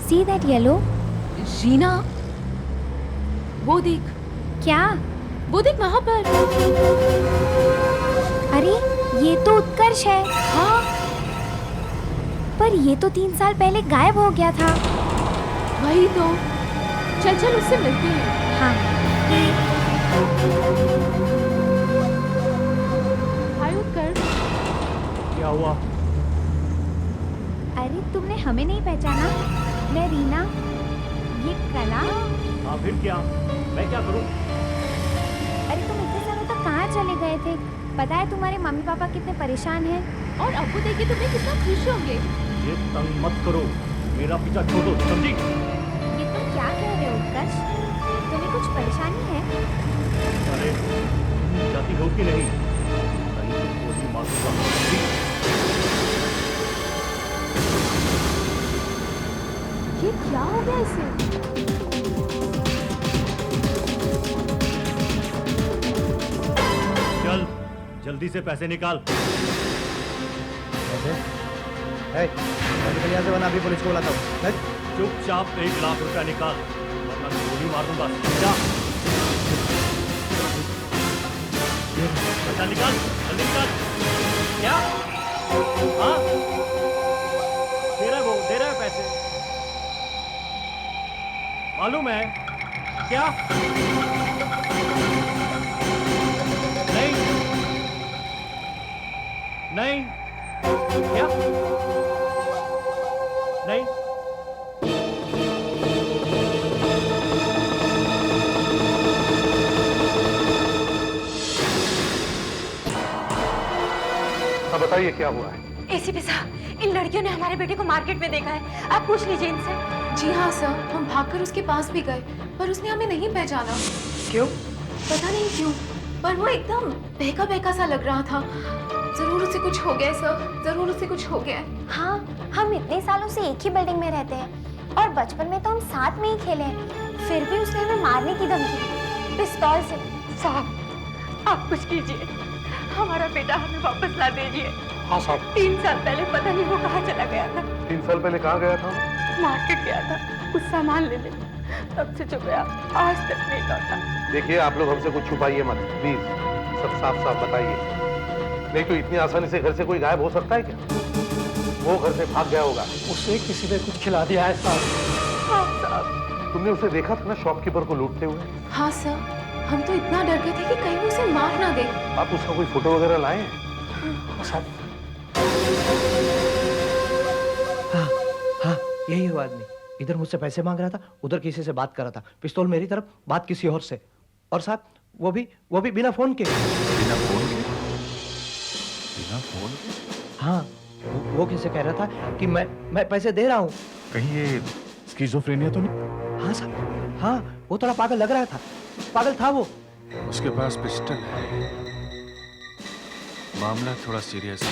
See that yellow? Reena, वो देख, क्या? वो देख वहाँ पर। अरे ये तो उत्कर्ष है। हाँ, पर ये तो 3 साल पहले गायब हो गया था। वही तो। चल चल उससे मिलते हैं। हाँ। हाय उत्कर्ष। क्या हुआ? अरे तुमने हमें नहीं पहचाना? मैं रीना। ये कला। हाँ फिर क्या? मैं क्या करूँ? अरे तुम इतने सालों तक कहाँ चले गए थे? पता है तुम्हारे मम्मी पापा कितने परेशान हैं? और अब्बू देख के तुम्हें कितना खुश होंगे। ये तंग मत करो, मेरा पीछा छोड़ो, समझी? ये तुम क्या कह रहे हो उत्कर्ष? तुम्हें कुछ परेशानी है? अरे तुम जाती हो कि नहीं? कहीं तो गोली मार दूंगा, समझी? ये क्या हो गया इसे? चल जल्दी से पैसे निकाल। पैसे? निकल यहाँ से वरना अभी पुलिस को बुलाता हूँ। चुपचाप 1 लाख रुपया निकाल, वरना गोली मार दूंगा, समझा? पैसा निकाल, जल्दी निकाल। क्या? हाँ? दे रहा है पैसे। मालूम है? क्या? नहीं। नहीं। क्या? नहीं। अब बताइए क्या हुआ है? एसीपी साहब, इन लड़कियों ने हमारे बेटे को मार्केट में देखा है। आप पूछ लीजिए इनसे। जी हाँ सर, हम भागकर उसके पास भी गए, पर उसने हमें नहीं पहचाना। क्यों? पता नहीं क्यों, पर वो एकदम बहका बहका सा लग रहा था। जरूर उसे कुछ हो गया सर, जरूर उसे कुछ हो गया। हाँ, हम इतने सालों से एक ही बिल्डिंग में रहते हैं और बचपन में तो हम साथ में ही खेले हैं। फिर भी उसने हमें मारने की धमकी दी, पिस्तौल से। साहब, आप कुछ कीजिए, हमारा बेटा हमें वापस ला दीजिए। हाँ साहब। 3 साल पहले पता नहीं वो कहाँ चला गया था। 3 साल पहले कहाँ गया था? मार्केट गया था, कुछ सामान लेने। तब से जो गया, आज तक नहीं लौटा। देखिए आप लोग हमसे कुछ छुपाइए मत, प्लीज सब साफ साफ बताइए। नहीं तो इतनी आसानी से घर से कोई गायब हो सकता है क्या? वो घर से भाग गया होगा। उसे किसी ने कुछ खिला दिया है साहब। हाँ साहब। तुमने उसे देखा था ना शॉपकीपर को लूटते हुए? हाँ सर, हम तो इतना डर गए थे कि कहीं वो उसे मार ना दे। आप उसका कोई फोटो वगैरह लाए हैं? हाँ हाँ, यही हुआ आदमी। इधर मुझसे पैसे मांग रहा था, उधर किसी से बात कर रहा था। पिस्तौल मेरी तरफ, बात किसी और से। और साहब वो भी बिना फोन के। बिना फोन के? बिना फोन के? हाँ, वो किसे कह रहा था कि मैं पैसे दे रहा हूँ। कहीं ये स्किज़ोफ्रेनिया तो नहीं? हाँ साहब, हाँ, वो थोड़ा पागल लग रहा था। पागल था वो। उसके पास पिस्टल है। मामला थोड़ा सीरियस है।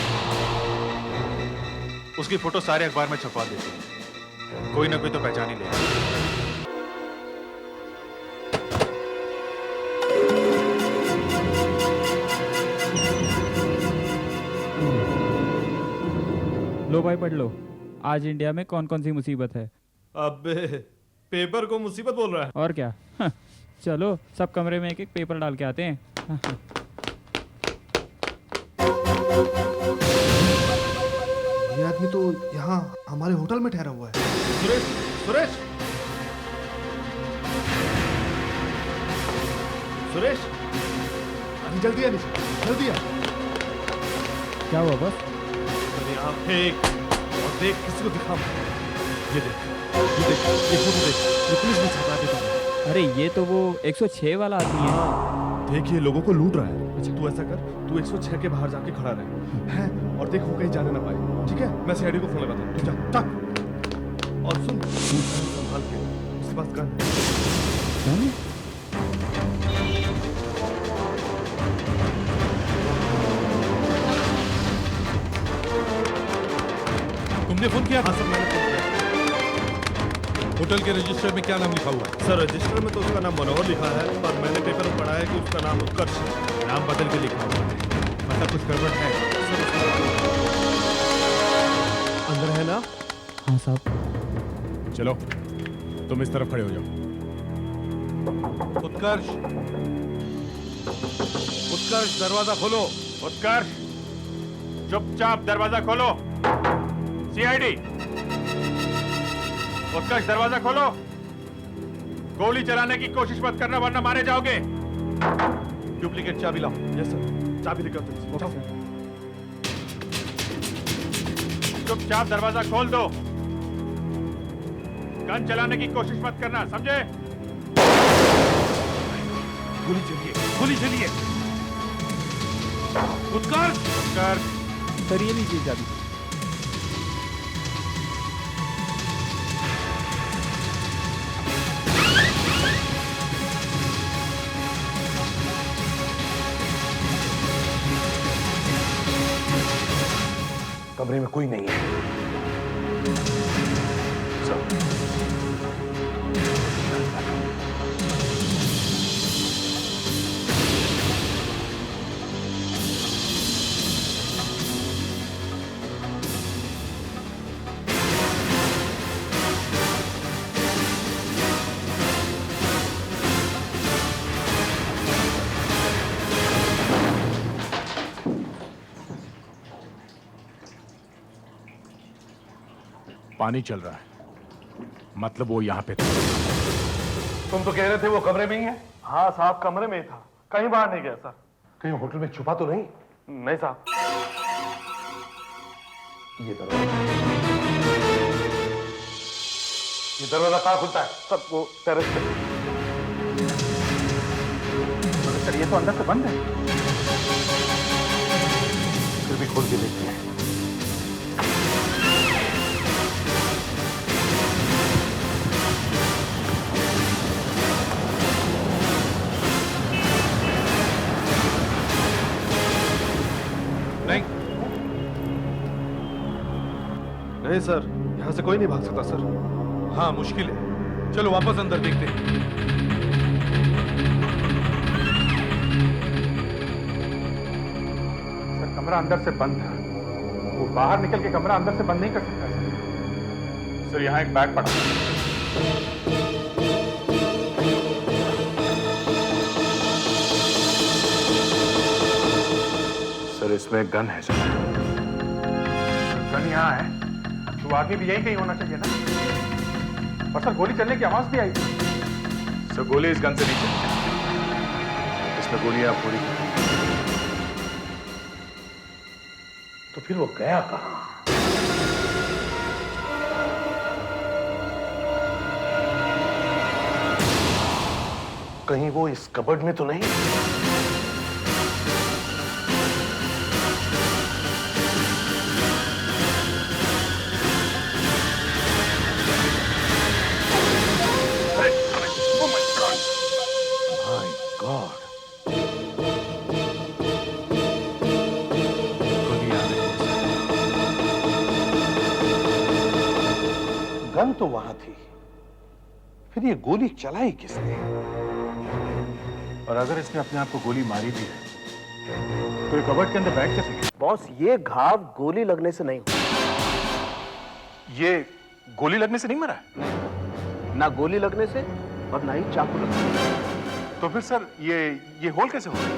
उसकी फोटो सारे अखबार में छपवा देते हैं, कोई ना कोई तो पहचान ही लेगा। लो भाई पढ़ लो, आज इंडिया में कौन कौन सी मुसीबत है। अबे पेपर को मुसीबत बोल रहा है? और क्या। चलो सब कमरे में एक एक पेपर डाल के आते हैं। ये आदमी तो यहाँ हमारे होटल में ठहरा हुआ है। सुरेश, सुरेश, सुरेश, अरे जल्दी आ नीचे, जल्दी आ। क्या हुआ बस? अरे यहाँ फेंक और देख, किसी को दिखा मत। ये देख, ये फोटो देख, ये पुलिस ने छपा देता है। अरे ये तो वो 106 वाला आदमी है। देखिए लोगों को लूट रहा है। अच्छा तू ऐसा कर, तू 106 के बाहर जाके खड़ा रहे हैं और देख वो कहीं जाने ना पाए। ठीक है, मैं सीआईडी को फोन लगाता हूँ। तू जा, टक। और सुन, तू संभाल के, उसके पास गन। तुमने फोन किया? हाँ सर, मैंने फोन किया। होटल के रजिस्टर में क्या नाम लिखा हुआ है? सर रजिस्टर में तो उसका नाम मनोहर लिखा है, पर मैंने पेपर में पढ़ा है कि उसका नाम उत्कर्ष है। नाम बदल के लिखा हुआ है, मतलब कुछ गड़बड़ है। अंदर है ना? हाँ साहब। चलो तुम इस तरफ खड़े हो जाओ। उत्कर्ष, उत्कर्ष दरवाजा खोलो। उत्कर्ष, चुपचाप दरवाजा खोलो। सीआईडी, उत्कर्ष दरवाजा खोलो। गोली चलाने की कोशिश मत करना वरना मारे जाओगे। डुप्लीकेट चाबी लाओ। यस सर, चाबी लेकर आओ। चुपचाप दरवाजा खोल दो। गन चलाने की कोशिश मत करना, समझे? गोली चलिए, गोली चलिए। उत्कर्ष, उत्कर्ष, सर ये लीजिए चाबी। कमरे में कोई नहीं है। पानी चल रहा है, मतलब वो यहाँ पे था। तुम तो कह रहे थे वो कमरे में ही है। हाँ साहब, कमरे में ही था, कहीं बाहर नहीं गया सर। कहीं होटल में छुपा तो नहीं? नहीं साहब। ये दरवाजा कहाँ खुलता है? सब वो टेरेस पे। सर ये तो अंदर से बंद है। फिर भी खोल के देखते हैं। नहीं सर, यहाँ से कोई नहीं भाग सकता सर। हाँ मुश्किल है, चलो वापस अंदर देखते हैं। सर कमरा अंदर से बंद था, वो बाहर निकल के कमरा अंदर से बंद नहीं कर सकता। सर यहाँ एक बैग पड़ा। सर इसमें गन है सर। गन यहाँ है तो आगे भी यही कहीं होना चाहिए ना। और सर गोली चलने की आवाज भी आई थी। सर गोली इस गन से नहीं चली, इसमें गोली आप पूरी। तो फिर वो गया कहाँ? कहीं वो इस कबर्ड में तो नहीं? गन तो वहां थी, फिर ये गोली चलाई किसने? और अगर इसने अपने आप को गोली मारी भी है तो ये कबर्ड के अंदर बैठ कैसे गया? बॉस ये घाव गोली लगने से नहीं हुआ। ये गोली लगने से नहीं मरा है? ना गोली लगने से और ना ही चाकू लगने से। तो फिर सर ये होल कैसे हो गया?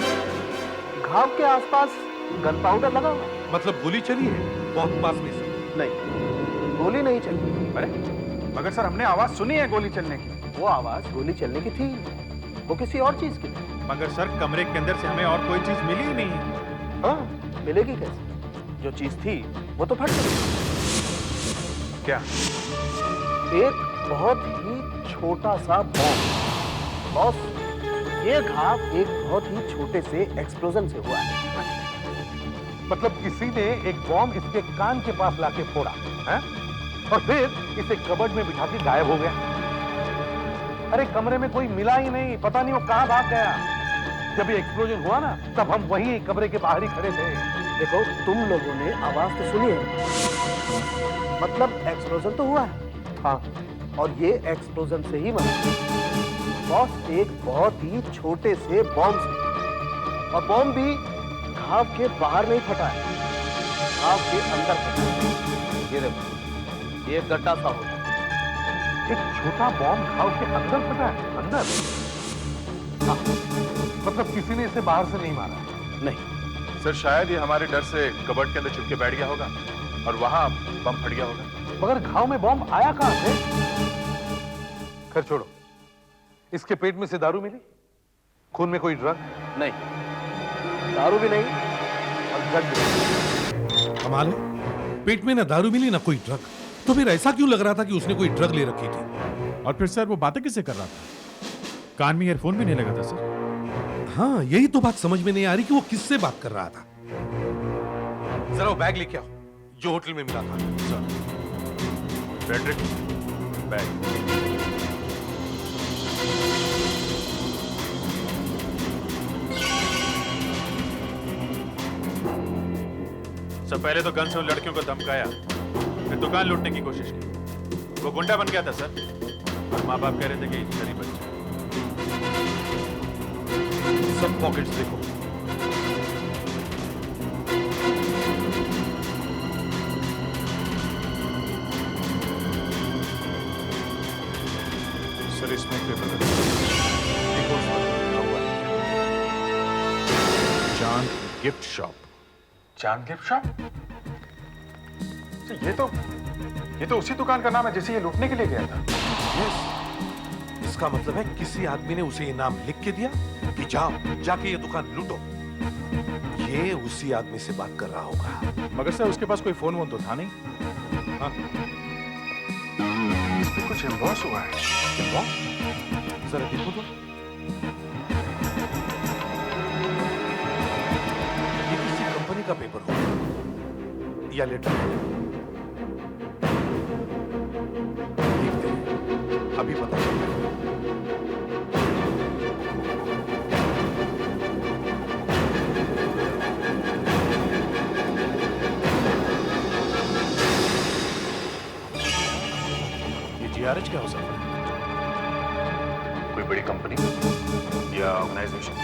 घाव के आसपास गन पाउडर लगा हुआ। मतलब गोली चली है बहुत पास में से? नहीं, गोली नहीं चली। अरे मगर सर हमने आवाज सुनी है गोली चलने की। वो आवाज गोली चलने की थी, वो किसी और चीज की थी। मगर सर कमरे के अंदर से हमें और कोई चीज मिली ही नहीं है। हाँ, मिलेगी कैसे? जो चीज थी वो तो फट गई। क्या? एक बहुत ही छोटा सा बॉम्ब। बॉस ये घाव एक बहुत ही छोटे से एक्सप्लोजन से हुआ है। मतलब किसी ने एक बॉम्ब इसके कान के पास लाके फोड़ा है और फिर इसे कबर्ड में बिठा के गायब हो गया। अरे कमरे में कोई मिला ही नहीं, पता नहीं वो कहां भाग गया। जब ये एक्सप्लोजन हुआ ना तब हम वही कमरे के बाहर ही खड़े थे। देखो तुम लोगों ने आवाज तो सुनी है, मतलब एक्सप्लोजन तो हुआ है। हाँ, और ये एक्सप्लोजन से ही बना। बॉस एक बहुत ही छोटे से बॉम्ब से, और बॉम्ब भी घाव के बाहर नहीं फटा है, घाव के अंदर फटा है। ये देखो, ये गड्ढा सा हो एक छोटा बॉम्ब घाव के अंदर फटा है, अंदर। हाँ, मतलब किसी ने इसे बाहर से नहीं मारा है। नहीं सर शायद ये हमारे डर से कबर्ड के अंदर छुप के बैठ गया होगा और वहां बम फट गया होगा। मगर घाव में बॉम्ब आया कहां से? खैर छोड़ो, इसके पेट में से दारू मिली? खून में कोई ड्रग? नहीं, दारू भी नहीं और ड्रग भी नहीं। कमाल है, पेट में ना दारू मिली ना कोई ड्रग, तो फिर ऐसा क्यों लग रहा था कि उसने कोई ड्रग ले रखी थी? और फिर सर वो बातें किससे कर रहा था? कान में ईयरफोन भी नहीं लगा था सर। हाँ, यही तो बात समझ में नहीं आ रही कि वो किससे बात कर रहा था। जरा वो बैग लेके आओ जो होटल में मिला था। Frederick, bag. सब पहले तो गन से उन लड़कियों को धमकाया, फिर दुकान लूटने की कोशिश की। वो गुंडा बन गया था सर, और माँ बाप कह रहे थे कि गरीब बच्चा। सब पॉकेट्स देखो। सर इसमें एक पेपर देखो, चांद गिफ्ट शॉप। चांद गिफ्ट शॉप? तो ये तो उसी दुकान का नाम है जिसे ये लूटने के लिए गया था। यस, इसका मतलब है किसी आदमी ने उसे ये नाम लिख के दिया कि जाओ जाके ये दुकान लूटो। ये उसी आदमी से बात कर रहा होगा। मगर सर उसके पास कोई फोन वोन तो था नहीं। हाँ, इस पे कुछ एम्बॉस हुआ है। एम्बॉस? जरा देखो तो। ये किसी कंपनी का पेपर होगा या लेटर। देखते हैं, अभी पता चलेगा। जीआरएच क्या हो सकता है? कोई बड़ी कंपनी या ऑर्गेनाइजेशन,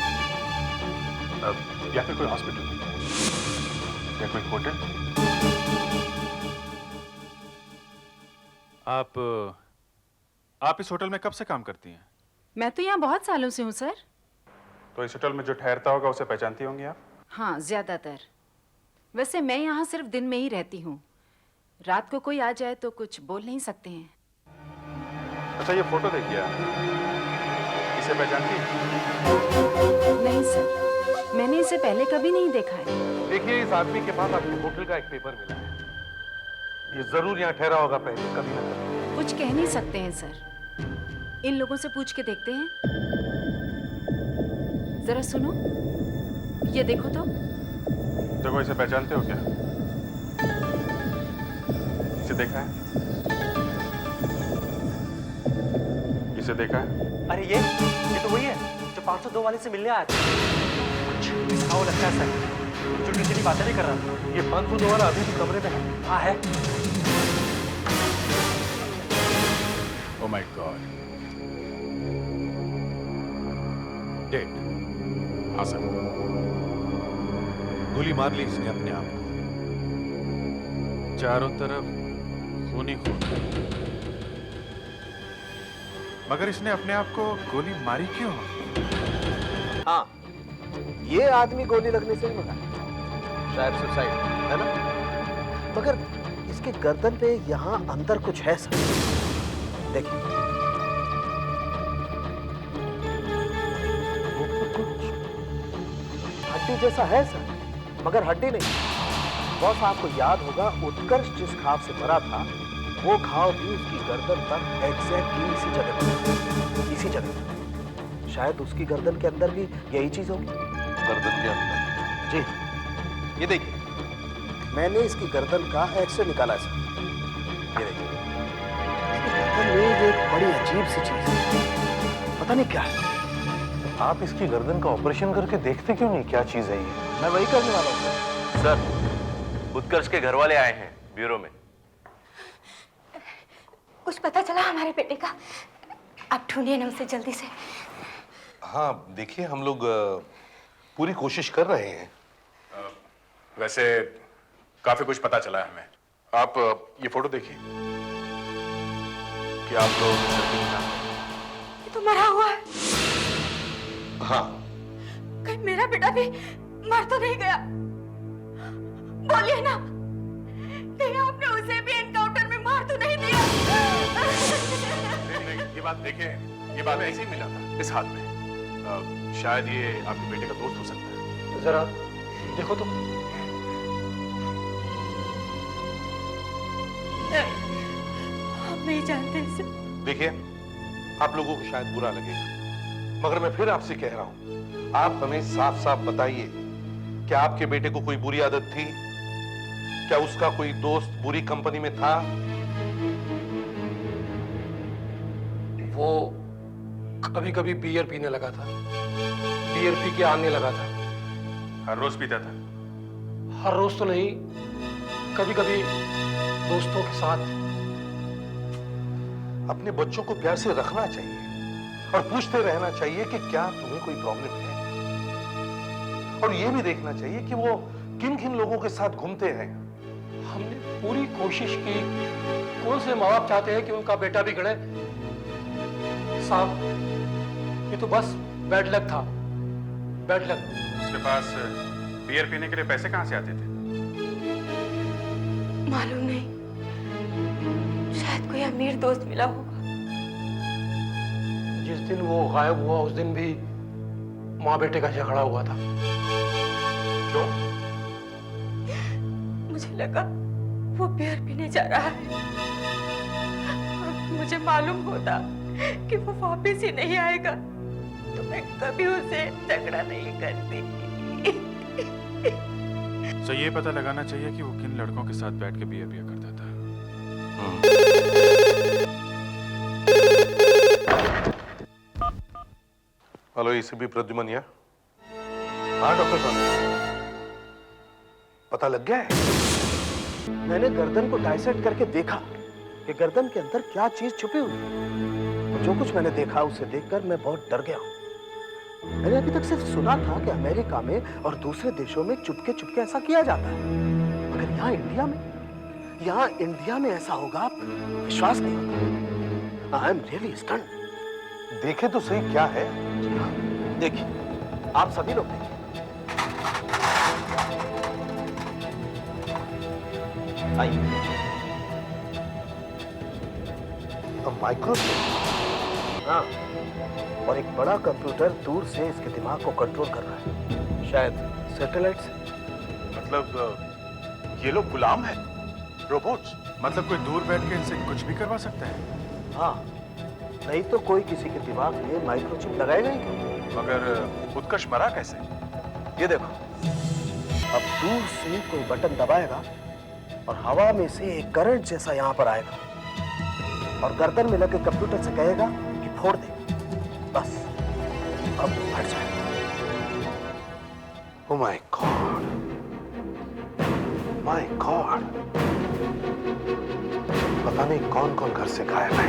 या फिर कोई हॉस्पिटल या कोई होटल। आप इस होटल में कब से काम करती हैं? मैं तो यहाँ बहुत सालों से हूँ सर। तो इस होटल में जो ठहरता होगा उसे पहचानती होंगी आप? हाँ, ज्यादातर। वैसे मैं यहाँ सिर्फ दिन में ही रहती हूँ। रात को कोई आ जाए तो कुछ बोल नहीं सकते हैं। अच्छा, ये फोटो देखिए आप, इसे पहचानती हैं? नहीं सर, मैंने इसे पहले कभी नहीं देखा है। देखिए, इस आदमी के पास आपके होटल का एक पेपर मिला है। ये जरूर यहाँ ठहरा होगा पहले, कभी ना कभी। कुछ कह नहीं सकते हैं सर। इन लोगों से पूछ के देखते हैं। जरा सुनो, ये देखो तो। देखो, इसे पहचानते हो क्या? इसे देखा है? इसे देखा है? अरे ये तो वही है जो 502 वाले से मिलने आया था। कुछ खाओ लगता है सर, जो किसी बातें नहीं कर रहा था। ये 502 वाला अभी भी कमरे में है? हाँ है। Oh my God. डेड। हाँ सर। गोली मार ली इसने अपने आप को। चारों तरफ खून ही खून है। मगर इसने अपने आप को गोली मारी क्यों? हाँ, ये आदमी गोली लगने से ही मरा, शायद सुसाइड, है ना? मगर इसके गर्दन पे यहाँ अंदर कुछ है सर, देखिए। वो कुछ हड्डी जैसा है सर, मगर हड्डी नहीं। बॉस, आपको याद होगा उत्कर्ष जिस घाव से मरा था, वो घाव भी उसकी गर्दन पर एग्जैक्टली इसी जगह पर, इसी जगह पर। शायद उसकी गर्दन के अंदर भी यही चीज होगी। गर्दन के अंदर? जी, ये देखिए, मैंने इसकी गर्दन का एक्सरे निकाला है सर। ये देखिए, इसकी गर्दन में ये एक बड़ी अजीब सी चीज है, पता नहीं क्या है। आप इसकी गर्दन का ऑपरेशन करके देखते क्यों नहीं क्या चीज है ये? मैं वही करने वाला हूँ सर। उत्कर्ष के घर वाले आए हैं ब्यूरो में। कुछ पता चला हमारे बेटे का? आप ढूंढिए ना उसे जल्दी से। हाँ, देखिए, हम लोग पूरी कोशिश कर रहे हैं। वैसे काफी कुछ पता चला है हमें। आप ये फोटो देखिए। कि आप लोग इस लड़के को जानते हैं। ये तो मरा हुआ है। हाँ, कहीं मेरा बेटा भी मर तो नहीं गया? बोलिए ना, कहीं आपने उसे भी एनकाउंटर में मार तो नहीं दिया? नहीं, ये बात देखिए, ये बात ऐसे ही मिला था इस हाथ में। शायद ये आपके बेटे का दोस्त हो सकता है। जरा देखो तो। आप नहीं जानते इसे। देखिए, आप लोगों को शायद बुरा लगेगा, मगर मैं फिर आपसे कह रहा हूं, आप हमें साफ साफ बताइए, क्या आपके बेटे को कोई बुरी आदत थी? क्या उसका कोई दोस्त बुरी कंपनी में था? वो कभी कभी बियर पीने लगा था, बियर पी के आने लगा था। हर रोज पीता था? हर रोज तो नहीं, कभी कभी दोस्तों के साथ। अपने बच्चों को प्यार से रखना चाहिए और पूछते रहना चाहिए कि क्या तुम्हें कोई प्रॉब्लम है, और यह भी देखना चाहिए कि वो किन किन लोगों के साथ घूमते हैं। हमने पूरी कोशिश की। कौन से माँ बाप चाहते हैं कि उनका बेटा बिगड़े? साहब, ये तो बस बैड लक था, बैड लक। उसके पास बियर पीने के लिए पैसे कहां से आते थे? मालूम नहीं, शायद कोई अमीर दोस्त मिला होगा। जिस दिन वो गायब हुआ उस दिन भी माँ बेटे का झगड़ा हुआ था। क्यों? मुझे लगा वो बियर पीने जा रहा है। मुझे मालूम होता कि वो वापस ही नहीं आएगा तो मैं कभी उसे झगड़ा नहीं करती। तो ये पता लगाना चाहिए कि वो किन लड़कों के साथ बैठ के बियर पिया करता था। हेलो, एसीपी प्रद्युमन या? हाँ डॉक्टर साहब, पता लग गया है? मैंने गर्दन को डाइसेक्ट करके देखा कि गर्दन के अंदर क्या चीज छुपी हुई है। जो कुछ मैंने देखा उसे देखकर मैं बहुत डर गया हूं। मैंने अभी तक सिर्फ सुना था कि अमेरिका में और दूसरे देशों में चुपके चुपके ऐसा किया जाता है, मगर यहाँ इंडिया में ऐसा होगा, विश्वास नहीं होता। I am really stunned. देखे तो सही क्या है। देखिए, आप सभी लोग देखिए। आइए। माइक्रोस्कोप। हाँ, और एक बड़ा कंप्यूटर दूर से इसके दिमाग को कंट्रोल कर रहा है, शायद सैटेलाइट से। मतलब ये लोग गुलाम हैं, रोबोट्स? मतलब कोई दूर बैठ के इनसे कुछ भी करवा सकता है? हाँ, नहीं तो कोई किसी के दिमाग में माइक्रोचिप लगाएगा ही क्यों? मगर उत्कर्ष मरा कैसे? ये देखो, अब दूर से कोई बटन दबाएगा और हवा में से एक करंट जैसा यहाँ पर आएगा और गर्दन में लगे कंप्यूटर से कहेगा कि फोड़ दे। बस अब हट जाएगा। Oh my God! My God! पता नहीं कौन कौन घर से गायब है,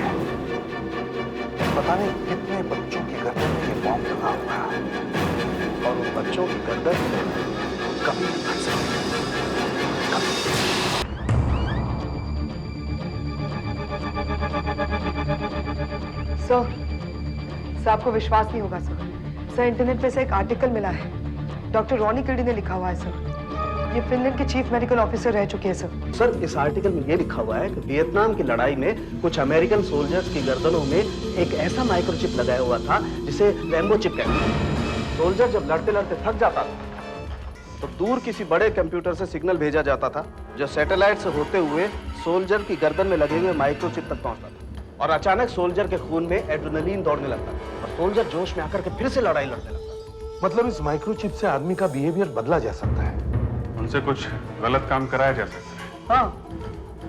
पता नहीं कितने बच्चों की गर्दन में ये बॉम्ब लगा हुआ है, और उन बच्चों की गर्दन कभी नहीं फट सकती। सर, आपको विश्वास नहीं होगा सर, इंटरनेट पे से एक आर्टिकल मिला है। डॉक्टर रॉनी किल्डी ने लिखा हुआ है सर। ये फिनलैंड के चीफ मेडिकल ऑफिसर रह चुके हैं सर। सर, इस आर्टिकल में ये लिखा हुआ है कि वियतनाम की लड़ाई में कुछ अमेरिकन सोल्जर्स की गर्दनों में एक ऐसा माइक्रोचिप लगाया हुआ था जिसे रैम्बो चिप कहते हैं। सोल्जर जब लड़ते लड़ते थक जाता था तो दूर किसी बड़े कंप्यूटर से सिग्नल भेजा जाता था, जो सैटेलाइट से होते हुए सोल्जर की गर्दन में लगे हुए माइक्रोचिप तक पहुंचता था, और अचानक सोल्जर के खून में एड्रेनलिन दौड़ने लगता और सोल्जर जोश में आकर के फिर से लड़ाई लड़ने लगता। मतलब इस माइक्रोचिप से आदमी का बिहेवियर बदला जा सकता है, उनसे कुछ गलत काम कराया जा सकता है। हाँ,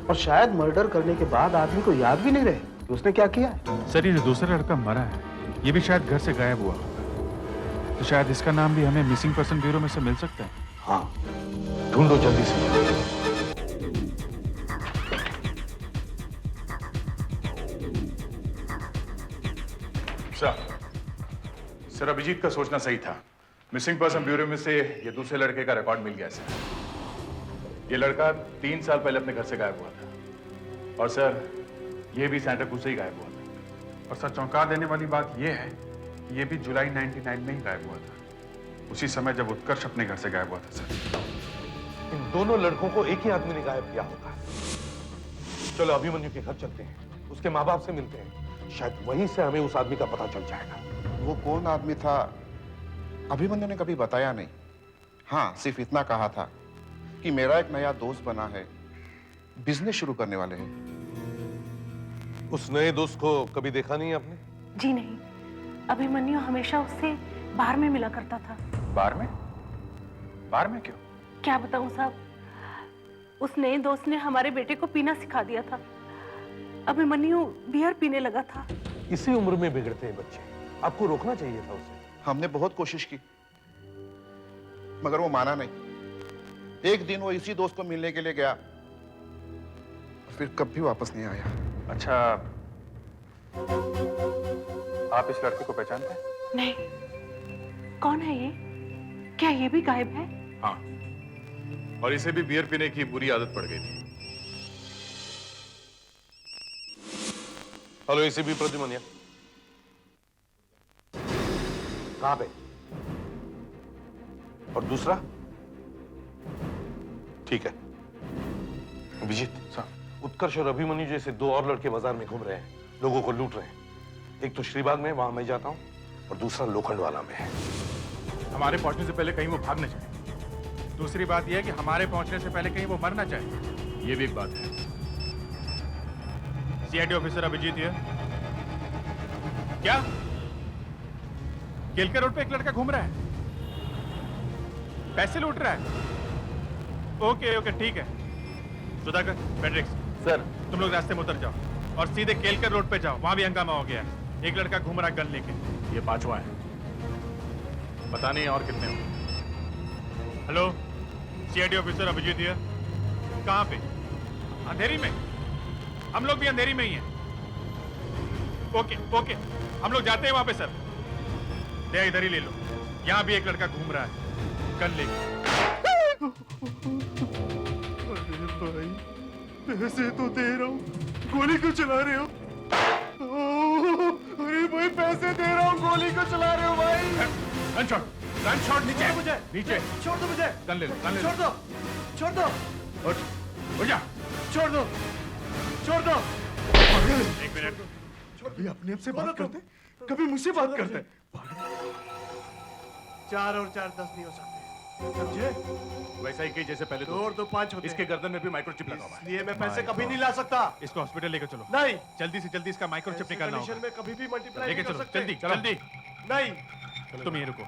और शायद मर्डर करने के बाद आदमी को याद भी नहीं रहे कि उसने क्या किया है। सर, ये जो दूसरा लड़का मरा है, ये भी शायद घर से गायब हुआ होगा, तो शायद इसका नाम भी हमें मिसिंग पर्सन ब्यूरो में से मिल सकता है। हाँ, ढूंढो जल्दी से। सर, अभिजीत का सोचना सही था। मिसिंग पर्सन ब्यूरो में से ये दूसरे लड़के का रिकॉर्ड मिल गया सर। ये लड़का 3 साल पहले अपने घर से गायब हुआ था, और सर ये भी सैंटा क्रूज से ही गायब हुआ था। और सर चौंका देने वाली बात ये है कि ये भी जुलाई 99 में ही गायब हुआ था, उसी समय जब उत्कर्ष अपने घर से गायब हुआ था सर। इन दोनों लड़कों को एक ही आदमी ने गायब किया होगा। चलो अभिमन्यु के घर चलते हैं, उसके माँ बाप से मिलते हैं, शायद वहीं से हमें उस आदमी का पता चल जाएगा। वो कौन आदमी था अभिमन्यु ने कभी बताया नहीं। हाँ, सिर्फ इतना कहा था कि मेरा एक नया दोस्त बना है, बिजनेस शुरू करने वाले हैं। उस नए दोस्त को कभी देखा नहीं आपने? जी नहीं, अभिमन्यु हमेशा उससे बार में मिला करता था। बार में? बार में क्यों? क्या बताऊं साहब, उस नए दोस्त ने हमारे बेटे को पीना सिखा दिया था। अभिमन्यु बियर पीने लगा था। इसी उम्र में बिगड़ते हैं बच्चे, आपको रोकना चाहिए था उसे। हमने बहुत कोशिश की मगर वो माना नहीं। एक दिन वो इसी दोस्त को मिलने के लिए गया, फिर कभी वापस नहीं आया। अच्छा, आप इस लड़के को पहचानते हैं? नहीं, कौन है ये? क्या ये भी गायब है? हाँ, और इसे भी बियर पीने की बुरी आदत पड़ गई थी। हेलो, इसे भी प्रद्युमन कहां पे? और दूसरा? ठीक है अभिजीत, उत्कर्ष और अभिमन्यु जैसे दो और लड़के बाजार में घूम रहे हैं, लोगों को लूट रहे हैं। एक तो श्रीबाग में, वहां मैं जाता हूं, और दूसरा लोखंडवाला में है। हमारे पहुंचने से पहले कहीं वो भाग न जाए। दूसरी बात यह है कि हमारे पहुंचने से पहले कहीं वो मर ना जाए, ये भी एक बात है। सीआईडी ऑफिसर अभिजीत है। क्या केलकर रोड पे एक लड़का घूम रहा है, पैसे लूट रहा है? ओके ओके ठीक है। सुधाकर, फेडरिक्स सर, तुम लोग रास्ते में उतर जाओ और सीधे केलकर रोड पे जाओ, वहां भी हंगामा हो गया है। एक लड़का घूम रहा है गन लेके। ये पांचवा है, पता नहीं और कितने हो। हेलो, सीआईडी ऑफिसर अभिजीत है। कहां पे? अंधेरी में? हम लोग भी अंधेरी में ही हैं। ओके ओके, हम लोग जाते हैं वहां पे सर। दे इधर ही ले लो, यहां भी एक लड़का घूम रहा है गन लेके। अरे भाई, पैसे तो दे रहा हूँ, गोली क्यों चला रहे हो? अरे भाई, पैसे दे रहा हूँ, गोली क्यों चला रहे हो भाई? गन शॉट नीचे, मुझे नीचे छोड़ दो, मुझे गन ले लो, गन ले लो। छोड़ दो, छोड़ दो, उठ जा। छोड़ दो, छोड़ दो। एक मिनट, कभी अपने आप से बात करते, कभी मुझसे बात करते। 4 और 4 10 नहीं हो सकते, समझे? वैसा ही कि जैसे पहले 2 और 2 5 होते हैं। इसके गर्दन में भी माइक्रोचिप लगा हुआ है। इसलिए मैं पैसे कभी नहीं ला सकता। इसको हॉस्पिटल लेकर चलो। नहीं, जल्दी से जल्दी इसका माइक्रोचिप निकालना होगा। में कभी भी मल्टीप्लाई लेके नहीं कर चलो, सकते। जल्दी जल्दी। नहीं, तुम यहीं रुको,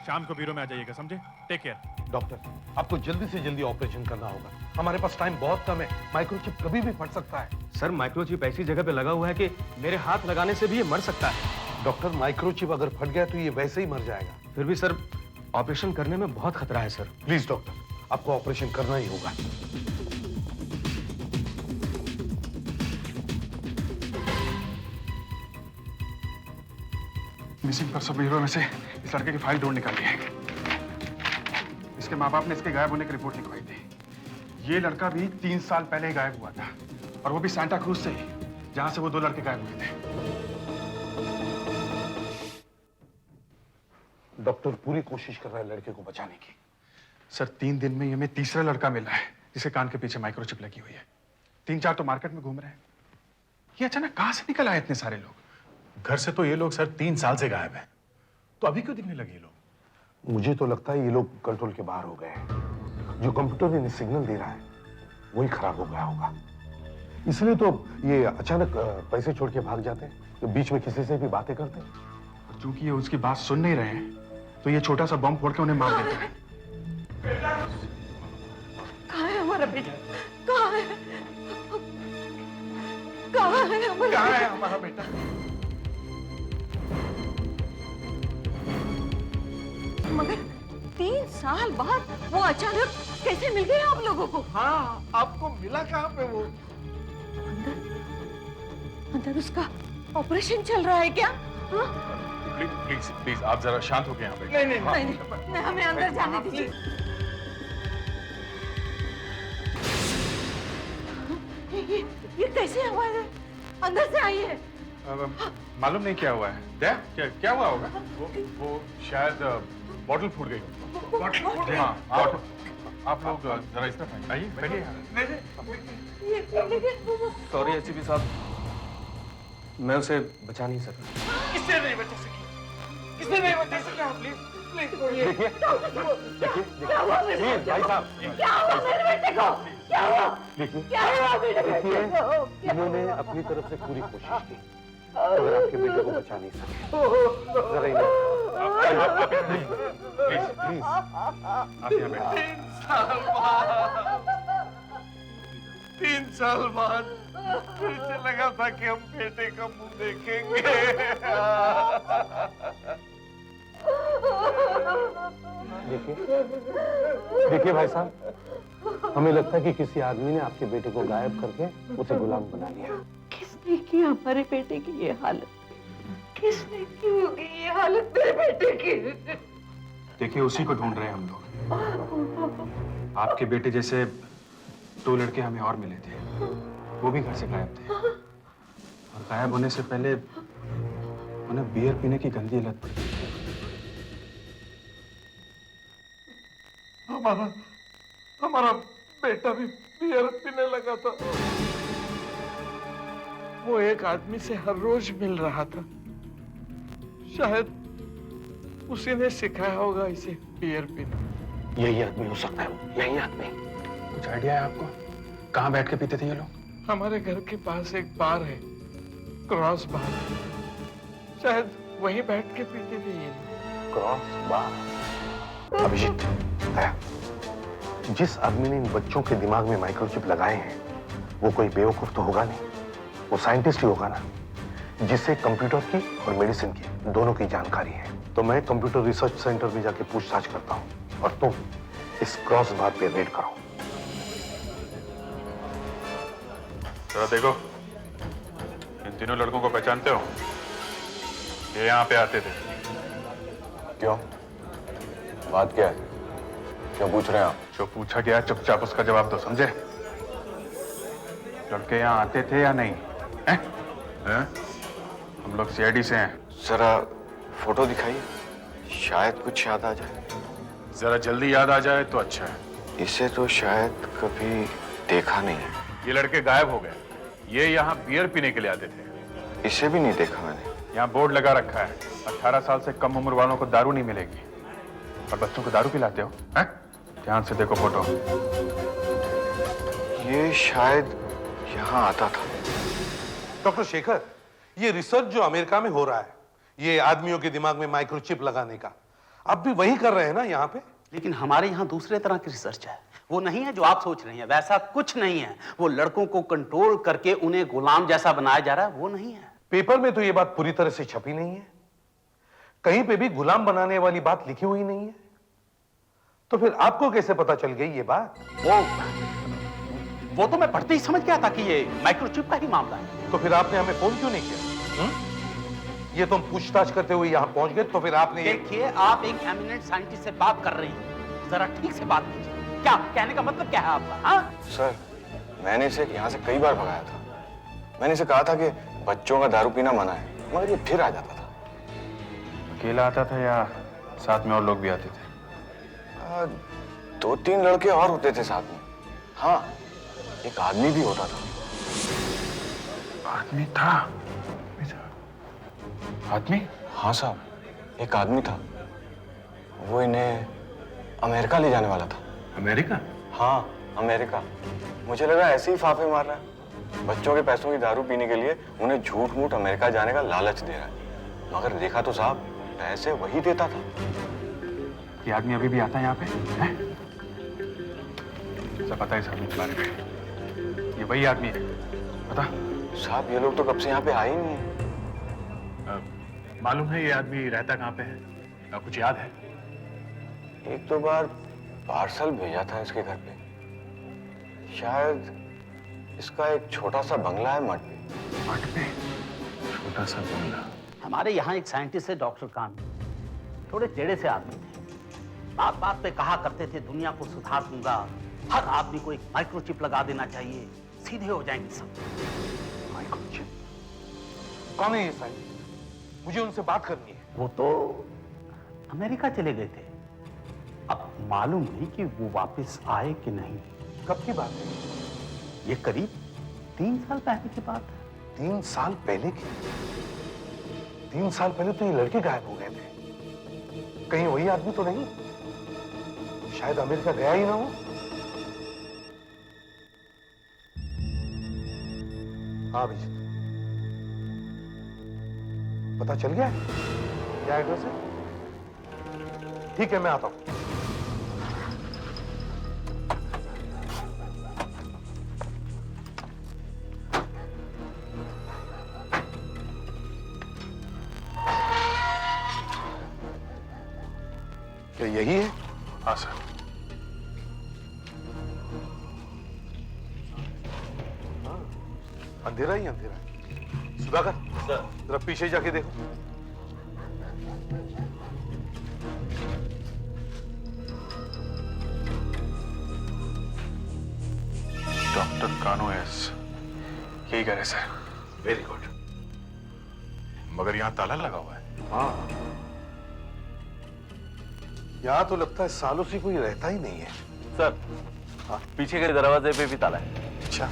शाम को ब्यूरो में आ जाइएगा, समझे? Take care. डॉक्टर, आपको जल्दी से जल्दी ऑपरेशन करना होगा, हमारे पास टाइम बहुत कम है। माइक्रोचिप कभी भी फट सकता है। सर, माइक्रोचिप ऐसी जगह पे लगा हुआ है कि मेरे हाथ लगाने से भी ये मर सकता है। डॉक्टर, माइक्रोचिप अगर फट गया तो ये वैसे ही मर जाएगा। फिर भी सर, ऑपरेशन करने में बहुत खतरा है सर। प्लीज डॉक्टर, आपको ऑपरेशन करना ही होगा। मिसिंग पर्सन ब्यूरो में से इस लड़के की फाइल ढूंढ निकाली है। इसके माँ बाप ने इसके गायब होने की रिपोर्ट लिखवाई थी। ये लड़का भी 3 साल पहले ही गायब हुआ था, और वो भी सैंटा क्रूज से ही, जहां से वो 2 लड़के गायब हुए थे। डॉक्टर पूरी कोशिश कर रहा है लड़के को बचाने की। सर, 3 दिन में ये हमें तीसरा लड़का मिला है जिसे कान के पीछे माइक्रोचिप लगी हुई है। 3-4 तो मार्केट में घूम रहे हैं। ये अचानक कहां से निकल आए इतने सारे लोग? घर से तो ये लोग सर 3 साल से गायब हैं, तो अभी क्यों दिखने लगे ये लोग? मुझे तो लगता है ये लोग कंट्रोल के बाहर हो गए हैं। जो कंप्यूटर इन्हें सिग्नल दे रहा है वही खराब हो गया होगा, इसलिए तो ये अचानक पैसे छोड़ के भाग जाते हैं, बीच में किसी से भी बातें करते हैं। चूंकि ये उसकी बात सुन नहीं रहे हैं, तो ये छोटा सा बम फोड़ के उन्हें मार देते हैं। कहाँ है हमारा बेटा? कहाँ है? कहाँ है हमारा? कहाँ है हमारा बेटा? मगर 3 साल बाद वो अचानक कैसे मिल गए आप लोगों को? हाँ, आपको मिला कहाँ पे वो? अंदर उसका ऑपरेशन चल रहा है क्या? हाँ? प्लीज प्लीज आप जरा शांत हो गए यहाँ पे। नहीं, हमें अंदर जाने दीजिए। ये कैसे हमारे अंदर से आइए। मालूम नहीं क्या हुआ है। दया, क्या हुआ होगा? वो शायद बॉटल फूट गई। हाँ, आप लोग जरा इस तरफ आइए, बैठिए। सॉरी एसीपी साहब, मैं उसे बचा नहीं सका। किसने नहीं बचा सकी? किसने नहीं बचा सका? प्लीज प्लीज देखिए भाई साहब, क्या हुआ मेरे बेटे को? क्या हुआ? देखिए क्या हुआ मेरे बेटे को? इन्होंने अपनी तरफ से पूरी कोशिश की, मगर आपके बेटे को बचा नहीं सके। जरा इन्हें प्लीज प्लीज आप यहाँ बैठिए। 3 साल बाद मुझे लगा था कि हम बेटे का मुंह देखेंगे। देखिए भाई साहब, हमें लगता है कि किसी आदमी ने आपके बेटे को गायब करके उसे गुलाम बना लिया। किसने की हमारे बेटे की ये हालत? किसने की होगी ये हालत मेरे बेटे की? देखिए, उसी को ढूंढ रहे हैं हम लोग। आपके बेटे जैसे 2 लड़के हमें और मिले थे, वो भी घर से गायब थे, और गायब होने से पहले उन्हें बियर पीने की गंदी लत पड़ी। हमारा बेटा भी बियर पीने लगा था। वो एक आदमी से हर रोज मिल रहा था, शायद उसी ने सिखाया होगा इसे बियर पीना। यही आदमी हो सकता है, यही आदमी। कुछ आइडिया है आपको? कहाँ बैठ के पीते थे ये लोग? हमारे घर के पास एक बार है, क्रॉस बार, शायद वहीं बैठ के पीते थे ये लोग। Cross bar. अभिजीत, दया, जिस आदमी ने इन बच्चों के दिमाग में माइक्रोचिप लगाए हैं, वो कोई बेवकूफ तो होगा नहीं, वो साइंटिस्ट ही होगा ना, जिससे कंप्यूटर की और मेडिसिन की दोनों की जानकारी है। तो मैं कंप्यूटर रिसर्च सेंटर में जाके पूछताछ करता हूँ, और तुम इस क्रॉस बार पे रेड करो। जरा देखो, इन तीनों लड़कों को पहचानते हो? ये यहाँ पे आते थे। क्यों? बात क्या है? क्यों पूछ रहे हैं आप? जो पूछा गया चुपचाप उसका जवाब दो, समझे? लड़के यहाँ आते थे या नहीं? हैं? हम लोग सीआईडी से हैं। जरा फोटो दिखाइए, शायद कुछ याद आ जाए। जरा जल्दी याद आ जाए तो अच्छा है। इसे तो शायद कभी देखा नहीं है। ये लड़के गायब हो गए। ये यहाँ बियर पीने के लिए आते थे। इसे भी नहीं देखा मैंने। यहाँ बोर्ड लगा रखा है, 18 साल से कम उम्र वालों को दारू नहीं मिलेगी। और बच्चों को दारू पिलाते हो? हैं? ध्यान से देखो फोटो। ये शायद यहाँ आता था। डॉक्टर शेखर, ये रिसर्च जो अमेरिका में हो रहा है, ये आदमियों के दिमाग में माइक्रोचिप लगाने का, आप भी वही कर रहे हैं ना यहाँ पे? लेकिन हमारे यहाँ दूसरे तरह की रिसर्च है, वो नहीं है जो आप सोच रही हैं। वैसा कुछ नहीं है। वो लड़कों को कंट्रोल करके उन्हें गुलाम जैसा बनाया जा रहा है, वो नहीं है। पेपर में तो ये बात पूरी तरह से छपी नहीं है, कहीं पे भी गुलाम बनाने वाली बात लिखी हुई नहीं है। तो फिर आपको कैसे पता चल गई ये बात? वो तो मैं पढ़ते ही समझ गया था कि ये माइक्रोचिप का ही मामला है। तो फिर आपने हमें फोन क्यों नहीं किया? ये तुम पूछताछ करते हुए यहाँ पहुंच गए, तो फिर आपने देखिए, आप एक एमिनेंट साइंटिस्ट से बात कर रही हैं, जरा ठीक से बात कीजिए। क्या कहने का मतलब क्या है आपका? हाँ सर, मैंने इसे यहाँ से कई बार भगाया था। मैंने इसे कहा था कि बच्चों का दारू पीना मना है, मगर ये फिर आ जाता था। अकेला आता था या साथ में और लोग भी आते थे? 2-3 लड़के और होते थे साथ में। हाँ, एक आदमी भी होता था। आदमी था? आदमी? हाँ साहब, एक आदमी था। वो इन्हें अमेरिका ले जाने वाला था। अमेरिका? हाँ, अमेरिका। मुझे लगा ऐसे ही फाफे मार रहा है। बच्चों के पैसों की दारू पीने के लिए उन्हें झूठ मूठ अमेरिका जाने का लालच दे रहा है, मगर देखा तो साहब, पैसे वही देता था। ये आदमी अभी भी आता है यहाँ पे? सब पता है इस आदमी के बारे में? ये वही आदमी है, पता? साहब, ये लोग तो कब से यहाँ पे आए ही नहीं है। मालूम है ये आदमी रहता कहाँ पे है? कुछ याद है? 1-2 बार पार्सल भेजा था इसके घर पे। शायद इसका एक छोटा सा बंगला है मठ पे। मठ पे? छोटा सा बंगला? हमारे यहाँ एक साइंटिस्ट है डॉक्टर कान, थोड़े टेढ़े से आदमी थे। बात बात पे कहा करते थे दुनिया को सुधार दूंगा, हर आदमी को एक माइक्रोचिप लगा देना चाहिए, सीधे हो जाएंगे सब। माइक्रोचिप? कौन है ये साहिल? मुझे उनसे बात करनी है। वो तो अमेरिका चले गए थे। अब मालूम नहीं कि वो वापस आए कि नहीं। कब की बात है? ये करीब 3 साल पहले की बात है। 3 साल पहले की? 3 साल पहले तो ये लड़के गायब हो गए थे। कहीं वही आदमी तो नहीं? शायद अमेरिका गया ही ना हो। हाँ अभिजीत, पता चल गया है क्या एड्रेस है? ठीक है, मैं आता हूं। क्या यही है? हाँ सर। अंधेरा ही अंधेरा है। सुधाकर, जरा पीछे जाके देखो। डॉक्टर कानो एस, यही करे सर। Very good. मगर यहाँ ताला लगा हुआ है। हाँ, यहाँ तो लगता है सालों से कोई रहता ही नहीं है। सर, पीछे के दरवाजे पे भी ताला है। अच्छा,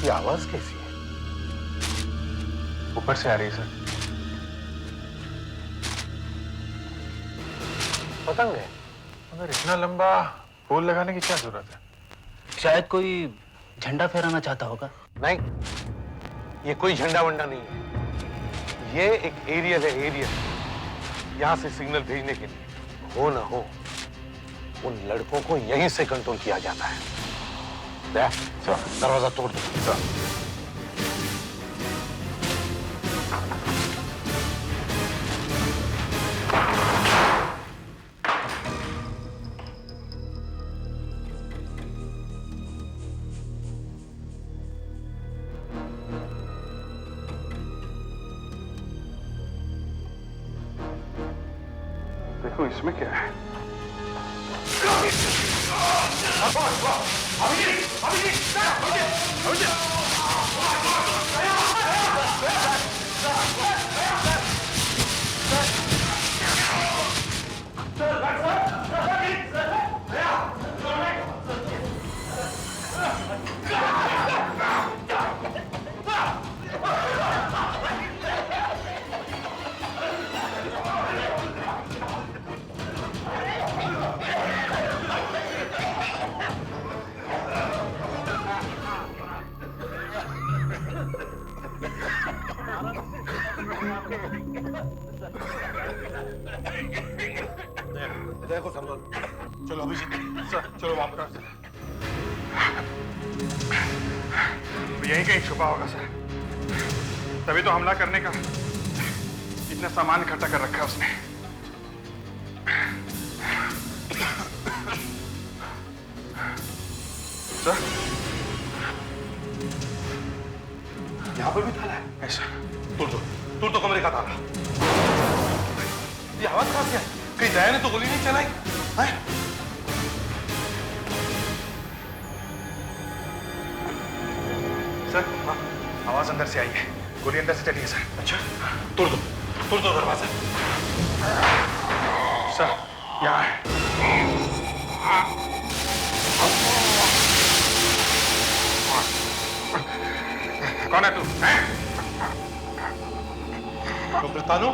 ये आवाज कैसी है? ऊपर से आ रही है सर। पतंग है। मगर इतना लंबा पोल लगाने की क्या जरूरत है? शायद कोई झंडा फहराना चाहता होगा। नहीं, ये कोई झंडा वंडा नहीं है। ये एक एरियल है, एरियल। यहां से सिग्नल भेजने के लिए हो ना हो, उन लड़कों को यहीं से कंट्रोल किया जाता है। दरवाजा तोड़ दो। देखो इसमें क्या है। देखो संभल। चलो अभिजीत, सर चलो वापस। यहीं कहीं छुपा होगा सर। तभी तो हमला करने का इतना सामान इकट्ठा कर रखा है उसने। सर, यहाँ पर भी ताला है। ऐसा तोड़ दो कमरे का ताला। ये आवाज कहाँ से है? कहीं दया ने तो गोली नहीं चलाई है? सर, आवाज अंदर से आई है। गोली अंदर से चली है सर। अच्छा, तोड़ दो दरवाजा। सर, यहाँ है। कौन है तू? डॉक्टर कानू?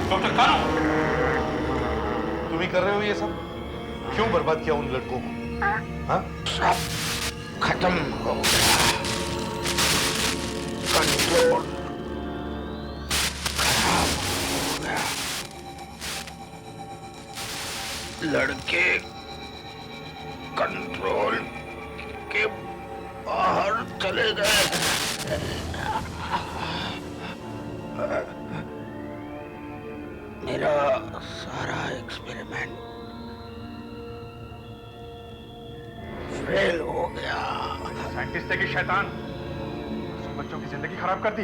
डॉक्टर कानू, तुम ही कर रहे हो ये सब? क्यों बर्बाद किया उन लड़कों को? हाँ? सब खत्म हो गया। कंट्रोल खराब हो गया। लड़के कंट्रोल के बाहर चले गए। मेरा सारा एक्सपेरिमेंट फेल हो गया। साइंटिस्ट है कि शैतान? बच्चों की जिंदगी खराब कर दी।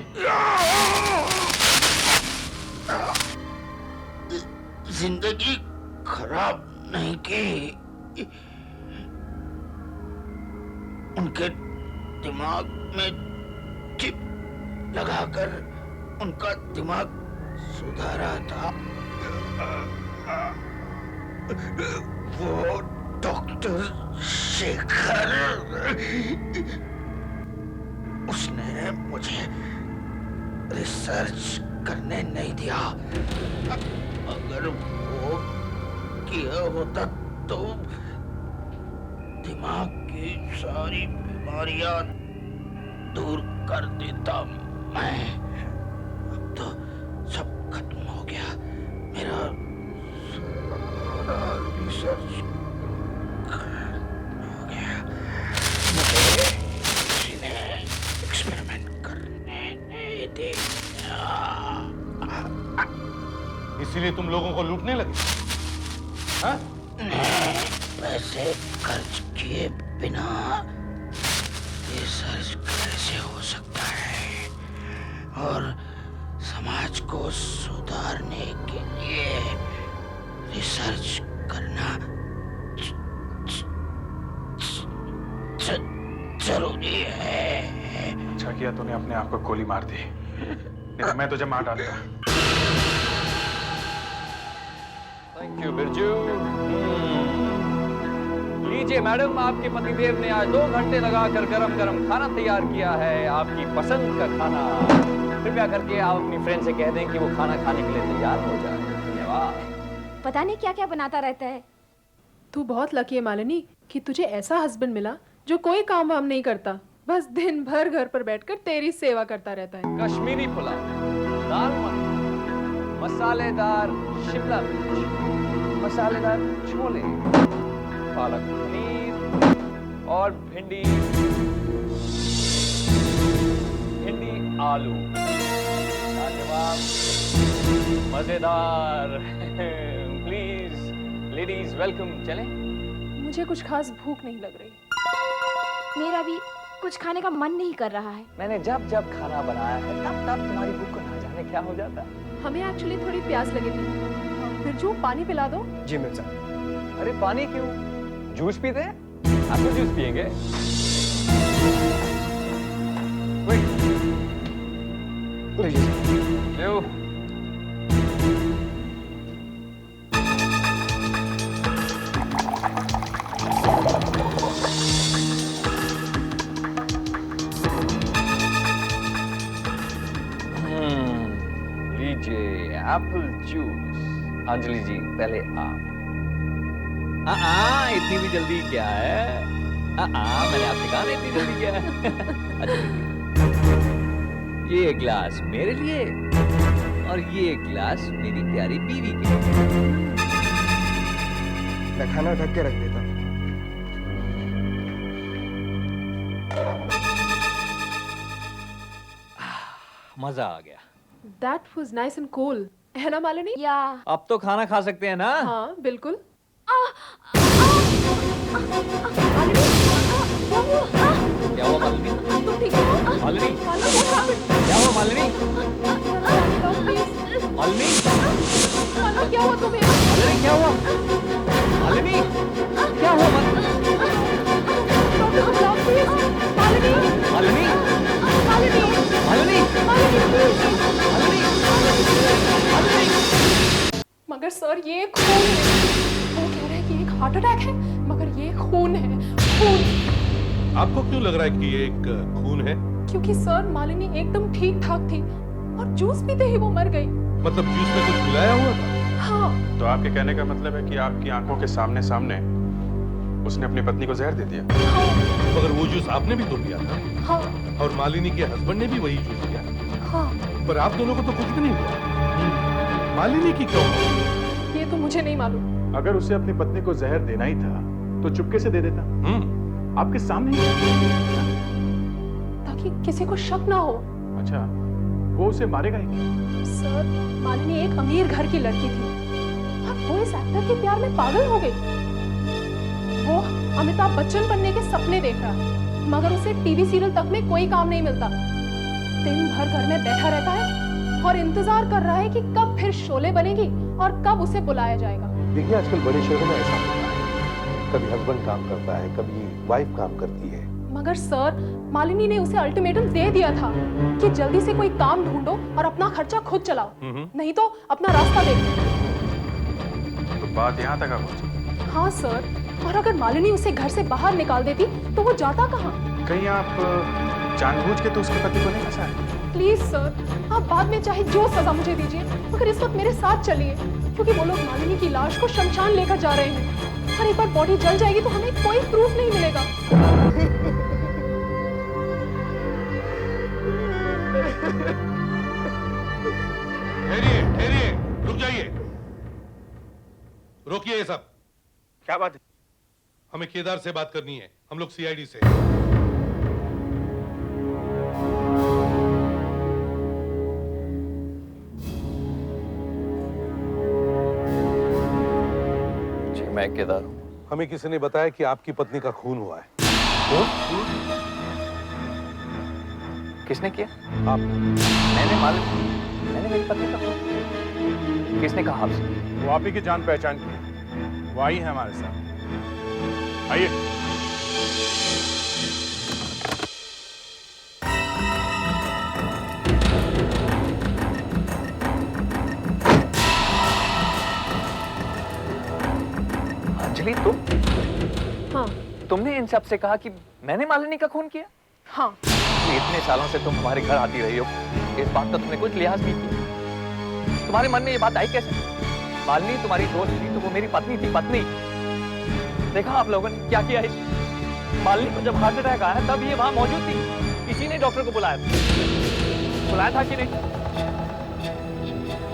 जिंदगी खराब नहीं की। उनके दिमाग में चिप लगाकर उनका दिमाग सुधारा था। वो डॉक्टर शेखर, उसने मुझे रिसर्च करने नहीं दिया। अगर वो किया होता तो दिमाग की सारी बीमारियां दूर कर देता मैं। अब तो सब खत्म हो गया। मेरा सारा रिसर्च हो गया। मुझे किसी ने एक्सपेरिमेंट करने नहीं दिया। इसीलिए तुम लोगों को लूटने लगे? हाँ? पैसे खर्च किए बिना रिसर्च कैसे हो सकता है? और समाज को सुधारने के लिए रिसर्च करना जरूरी है। अच्छा किया तूने अपने आप को गोली मार दी, नहीं तो मैं तुझे मार डालता। Thank you Birju. लीजिए मैडम, आपके पतिदेव ने आज 2 घंटे लगाकर गरम गरम खाना तैयार किया है, आपकी पसंद का खाना। कृपया करके आप अपनी फ्रेंड से कह दें कि वो खाना खाने के लिए तैयार हो जाए। धन्यवाद। पता नहीं क्या क्या बनाता रहता है। तू बहुत लकी है मालिनी कि तुझे ऐसा हस्बैंड मिला जो कोई काम वाम नहीं करता, बस दिन भर घर पर बैठकर तेरी सेवा करता रहता है। कश्मीरी पुलाव, दाल मखनी, मसालेदार शिमला मिर्च, मसालेदार छोले, पालक पनीर और भिंडी आलू। लाजवाब, मजेदार। Please ladies welcome. चलें? मुझे कुछ खास भूख नहीं लग रही। मेरा भी कुछ खाने का मन नहीं कर रहा है। मैंने जब जब खाना बनाया है तब तब तुम्हारी भूख को ना जाने क्या हो जाता है। हमें एक्चुअली थोड़ी प्यास लगी थी। बिरजू पानी पिला दो। जी मिल सकता। अरे पानी क्यों, जूस पीते हैं? आप तो जूस पियेंगे? लो। लीजिए एप्पल जूस। अंजलि जी पहले आप। इतनी भी जल्दी क्या है? मैंने आपसे कहा ना इतनी जल्दी क्या है। अच्छा ये ग्लास मेरे लिए और ये ग्लास मेरी प्यारी बीवी के लिए। मैं खाना ढक के रख देता हूँ। मजा आ गया। That was nice and cool, है ना मालिनी? या अब तो खाना खा सकते हैं ना? हाँ बिल्कुल। क्या हुआ मालिनी? तुम ठीक हो? मालिनी? क्या हुआ मालिनी? मालिनी? क्या हुआ तुम्हें? मालिनी क्या हुआ? मालिनी? क्या हुआ मालिनी? मालिनी? मगर सर ये खून है। वो कह रहे हैं कि एक हार्ट अटैक है, मगर ये खून है, खून। आपको क्यों लग रहा है कि ये एक खून है? क्योंकि सर मालिनी एकदम ठीक ठाक थी और जूस पीते ही वो मर गई। मतलब जूस में कुछ मिलाया हुआ था? हाँ। तो आपके कहने का मतलब है कि आपकी आंखों के सामने सामने उसने अपनी पत्नी को जहर दे दिया? मगर वो जूस आपने भी तो पिया था। हाँ। और मालिनी के हस्बैंड ने भी वही जूस पिया। हाँ। पर आप दोनों को तो कुछ भी नहीं हुआ। मालिनी की क्यों? ये तो मुझे नहीं मालूम। अगर उसे अपनी पत्नी को जहर देना ही था तो चुपके से दे देता। आपके सामने ही, ताकि किसी को शक ना हो। अच्छा, वो उसे मारेगा ही क्यों? सर मालिनी एक अमीर घर की लड़की थी और वो इस एक्टर के प्यार में पागल हो गई। वो अमिताभ बच्चन बनने के सपने देख रहा है, मगर उसे टीवी सीरियल तक में कोई काम नहीं मिलता। दिन भर घर में बैठा रहता है और इंतजार कर रहा है कि कब फिर शोले बनेगी और कब उसे बुलाया जाएगा। देखिए आजकल बड़े शहरों में ऐसा होता है, कभी हस्बैंड काम करता है, कभी वाइफ काम करती है। मगर सर, मालिनी ने उसे अल्टीमेटम दे दिया था कि जल्दी से कोई काम ढूंढो और अपना खर्चा खुद चलाओ, नहीं तो अपना रास्ता देखो। तो बात यहाँ तक आ पहुंची। हाँ सर, और अगर मालिनी उसे घर से बाहर निकाल देती तो वो जाता कहाँ? कहीं आप जानबूझ के तो उसके पति को नहीं फंसाए? प्लीज सर, आप बाद में चाहे जो सजा मुझे दीजिए, मगर इस वक्त मेरे साथ चलिए, क्योंकि वो लोग मालिनी की लाश को शमशान लेकर जा रहे हैं और एक बार बॉडी जल जाएगी तो हमें कोई प्रूफ नहीं मिलेगा। ठहरिए, ठहरिए, रुक जाइए, रोकिए ये सब। क्या बात है? हमें केदार से बात करनी है, हम लोग सीआईडी से। जी मैं केदार हूँ। हमें किसी ने बताया कि आपकी पत्नी का खून हुआ है। किसने किया? आप। मैंने मेरी पत्नी का खून? किसने कहा आपसे? वो आप ही की जान पहचान की, वो आई है हमारे साथ। आइए। अंजलि तुम? हाँ। तुमने इन सब से कहा कि मैंने मालिनी का खून किया? हाँ। इतने सालों से तुम हमारे घर आती रही हो, इस बात का तुमने कुछ लिहाज नहीं किया। तुम्हारे मन में ये बात आई कैसे? मालिनी तुम्हारी दोस्त थी तो वो मेरी पत्नी थी, पत्नी। देखा आप लोगों ने क्या किया है? मालिनी को जब हार्ट अटैक आया तब ये वहां मौजूद थी, किसी ने डॉक्टर को बुलाया था कि नहीं?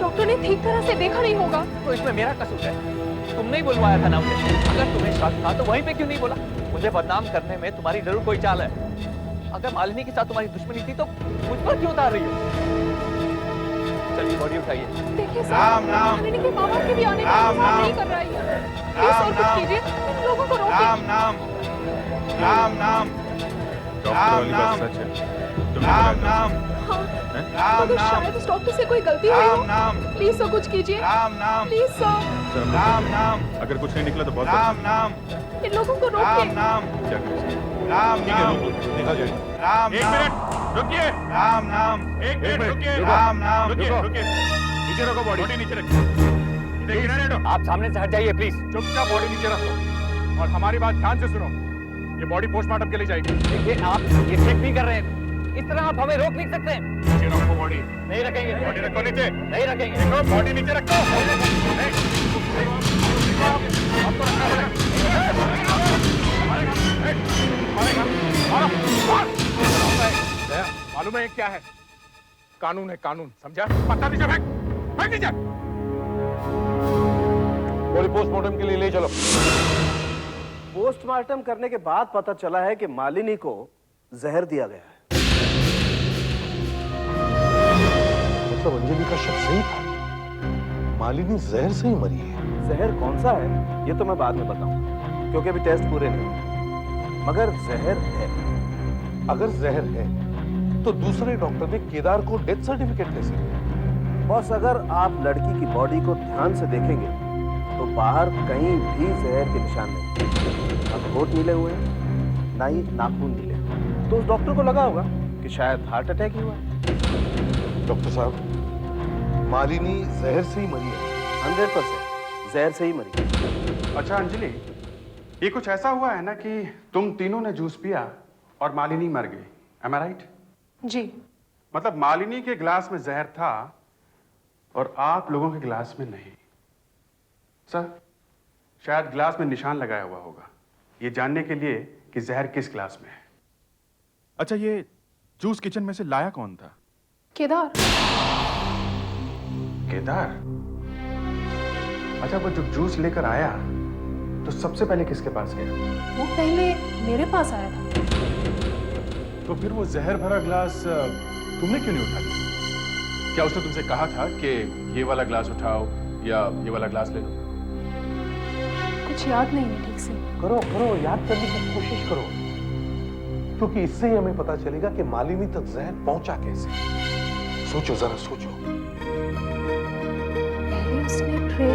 डॉक्टर ने ठीक तरह से देखा नहीं होगा। तो इसमें मेरा कसूर है? तुमने ही बुलवाया था ना मुझे। अगर तुम्हें शक था तो वहीं पे क्यों नहीं बोला? मुझे बदनाम करने में तुम्हारी जरूर कोई चाल है। अगर मालिनी के साथ तुम्हारी दुश्मनी थी तो मुझ पर क्यों उतार रही हो? चलिए बॉडी उठाइए। देखिए सर, मालिनी के माँ बाप के भी आने का इंतजार नहीं कर रहा है। प्लीज सर कुछ कीजिए, इन लोगों को रोकिए। राम नाम, राम नाम, डॉक्टर वाली बात सच है। राम नाम, मगर शायद उस डॉक्टर से कोई गलती हुई हो। प्लीज सर कुछ कीजिए। Please sir. राम नाम। अगर कुछ नहीं निकला तो बहुत राम नाम। इन लोगों को रोकिए। क्या करें? राम नाम। देखा जाए। राम एक मिनट रुकिए। राम नाम। एक मिनट रुकिए। राम नाम। रुकिए। नीचे रखो बॉडी नीचे रखो। देखिए आप सामने से हट जाइए प्लीज। चुपचाप बॉडी नीचे रखो और हमारी बात ध्यान से सुनो। ये बॉडी पोस्टमार्टम के लिए जाएगी। देखिए आप ये चेक नहीं कर रहे हैं, इस तरह आप हमें रोक नहीं सकते। नीचे रखो बॉडी। नहीं रखेंगे। बॉडी रखो नीचे। नहीं रखेंगे। देखो बॉडी नीचे रखो। मालूम है क्या है? कानून है, कानून, समझा? पत्ता नीचे फेंक, फेंक नीचे। बॉडी पोस्टमार्टम के लिए ले चलो। पोस्टमार्टम करने के बाद पता चला है कि मालिनी को जहर दिया गया है। मतलब अंजलि का शक सही था, मालिनी जहर से ही मरी है। जहर कौन सा है ये तो मैं बाद में बताऊंगा, क्योंकि अभी टेस्ट पूरे नहीं हुए। मगर जहर है। अगर जहर है तो दूसरे डॉक्टर ने केदार को डेथ सर्टिफिकेट कैसे दिया? बॉस, अगर आप लड़की की बॉडी को ध्यान से देखेंगे तो बाहर कहीं भी जहर के निशान नहीं। ना होठ नीले हुए, ना ही नाखून नीले। तो उस डॉक्टर को लगा होगा कि शायद हार्ट अटैक ही हुआ है। डॉक्टर साहब, मालिनी जहर से ही मरी है। 100% जहर से ही मरी है। अच्छा अंजलि, ये कुछ ऐसा हुआ है ना कि तुम तीनों ने जूस पिया और मालिनी मर गई। Am I right? जी। मतलब मालिनी के गिलास में जहर था और आप लोगों के गिलास में नहीं। सर, शायद गिलास में निशान लगाया हुआ होगा, ये जानने के लिए कि जहर किस गिलास में है। अच्छा, ये जूस किचन में से लाया कौन था? केदार। केदार? अच्छा, वो जब जूस लेकर आया तो सबसे पहले किसके पास गया? वो पहले मेरे पास आया था। तो फिर वो जहर भरा गिलास तुमने क्यों नहीं उठा लिया? क्या उसने तुमसे कहा था कि ये वाला गिलास उठाओ या ये वाला गिलास ले लो? कुछ याद नहीं है ठीक से। करो करो, याद करने की कोशिश करो, क्योंकि इससे ही हमें पता चलेगा कि मालिनी तक जहर पहुंचा कैसे। सोचो, जरा सोचो। पहले उसने ट्रे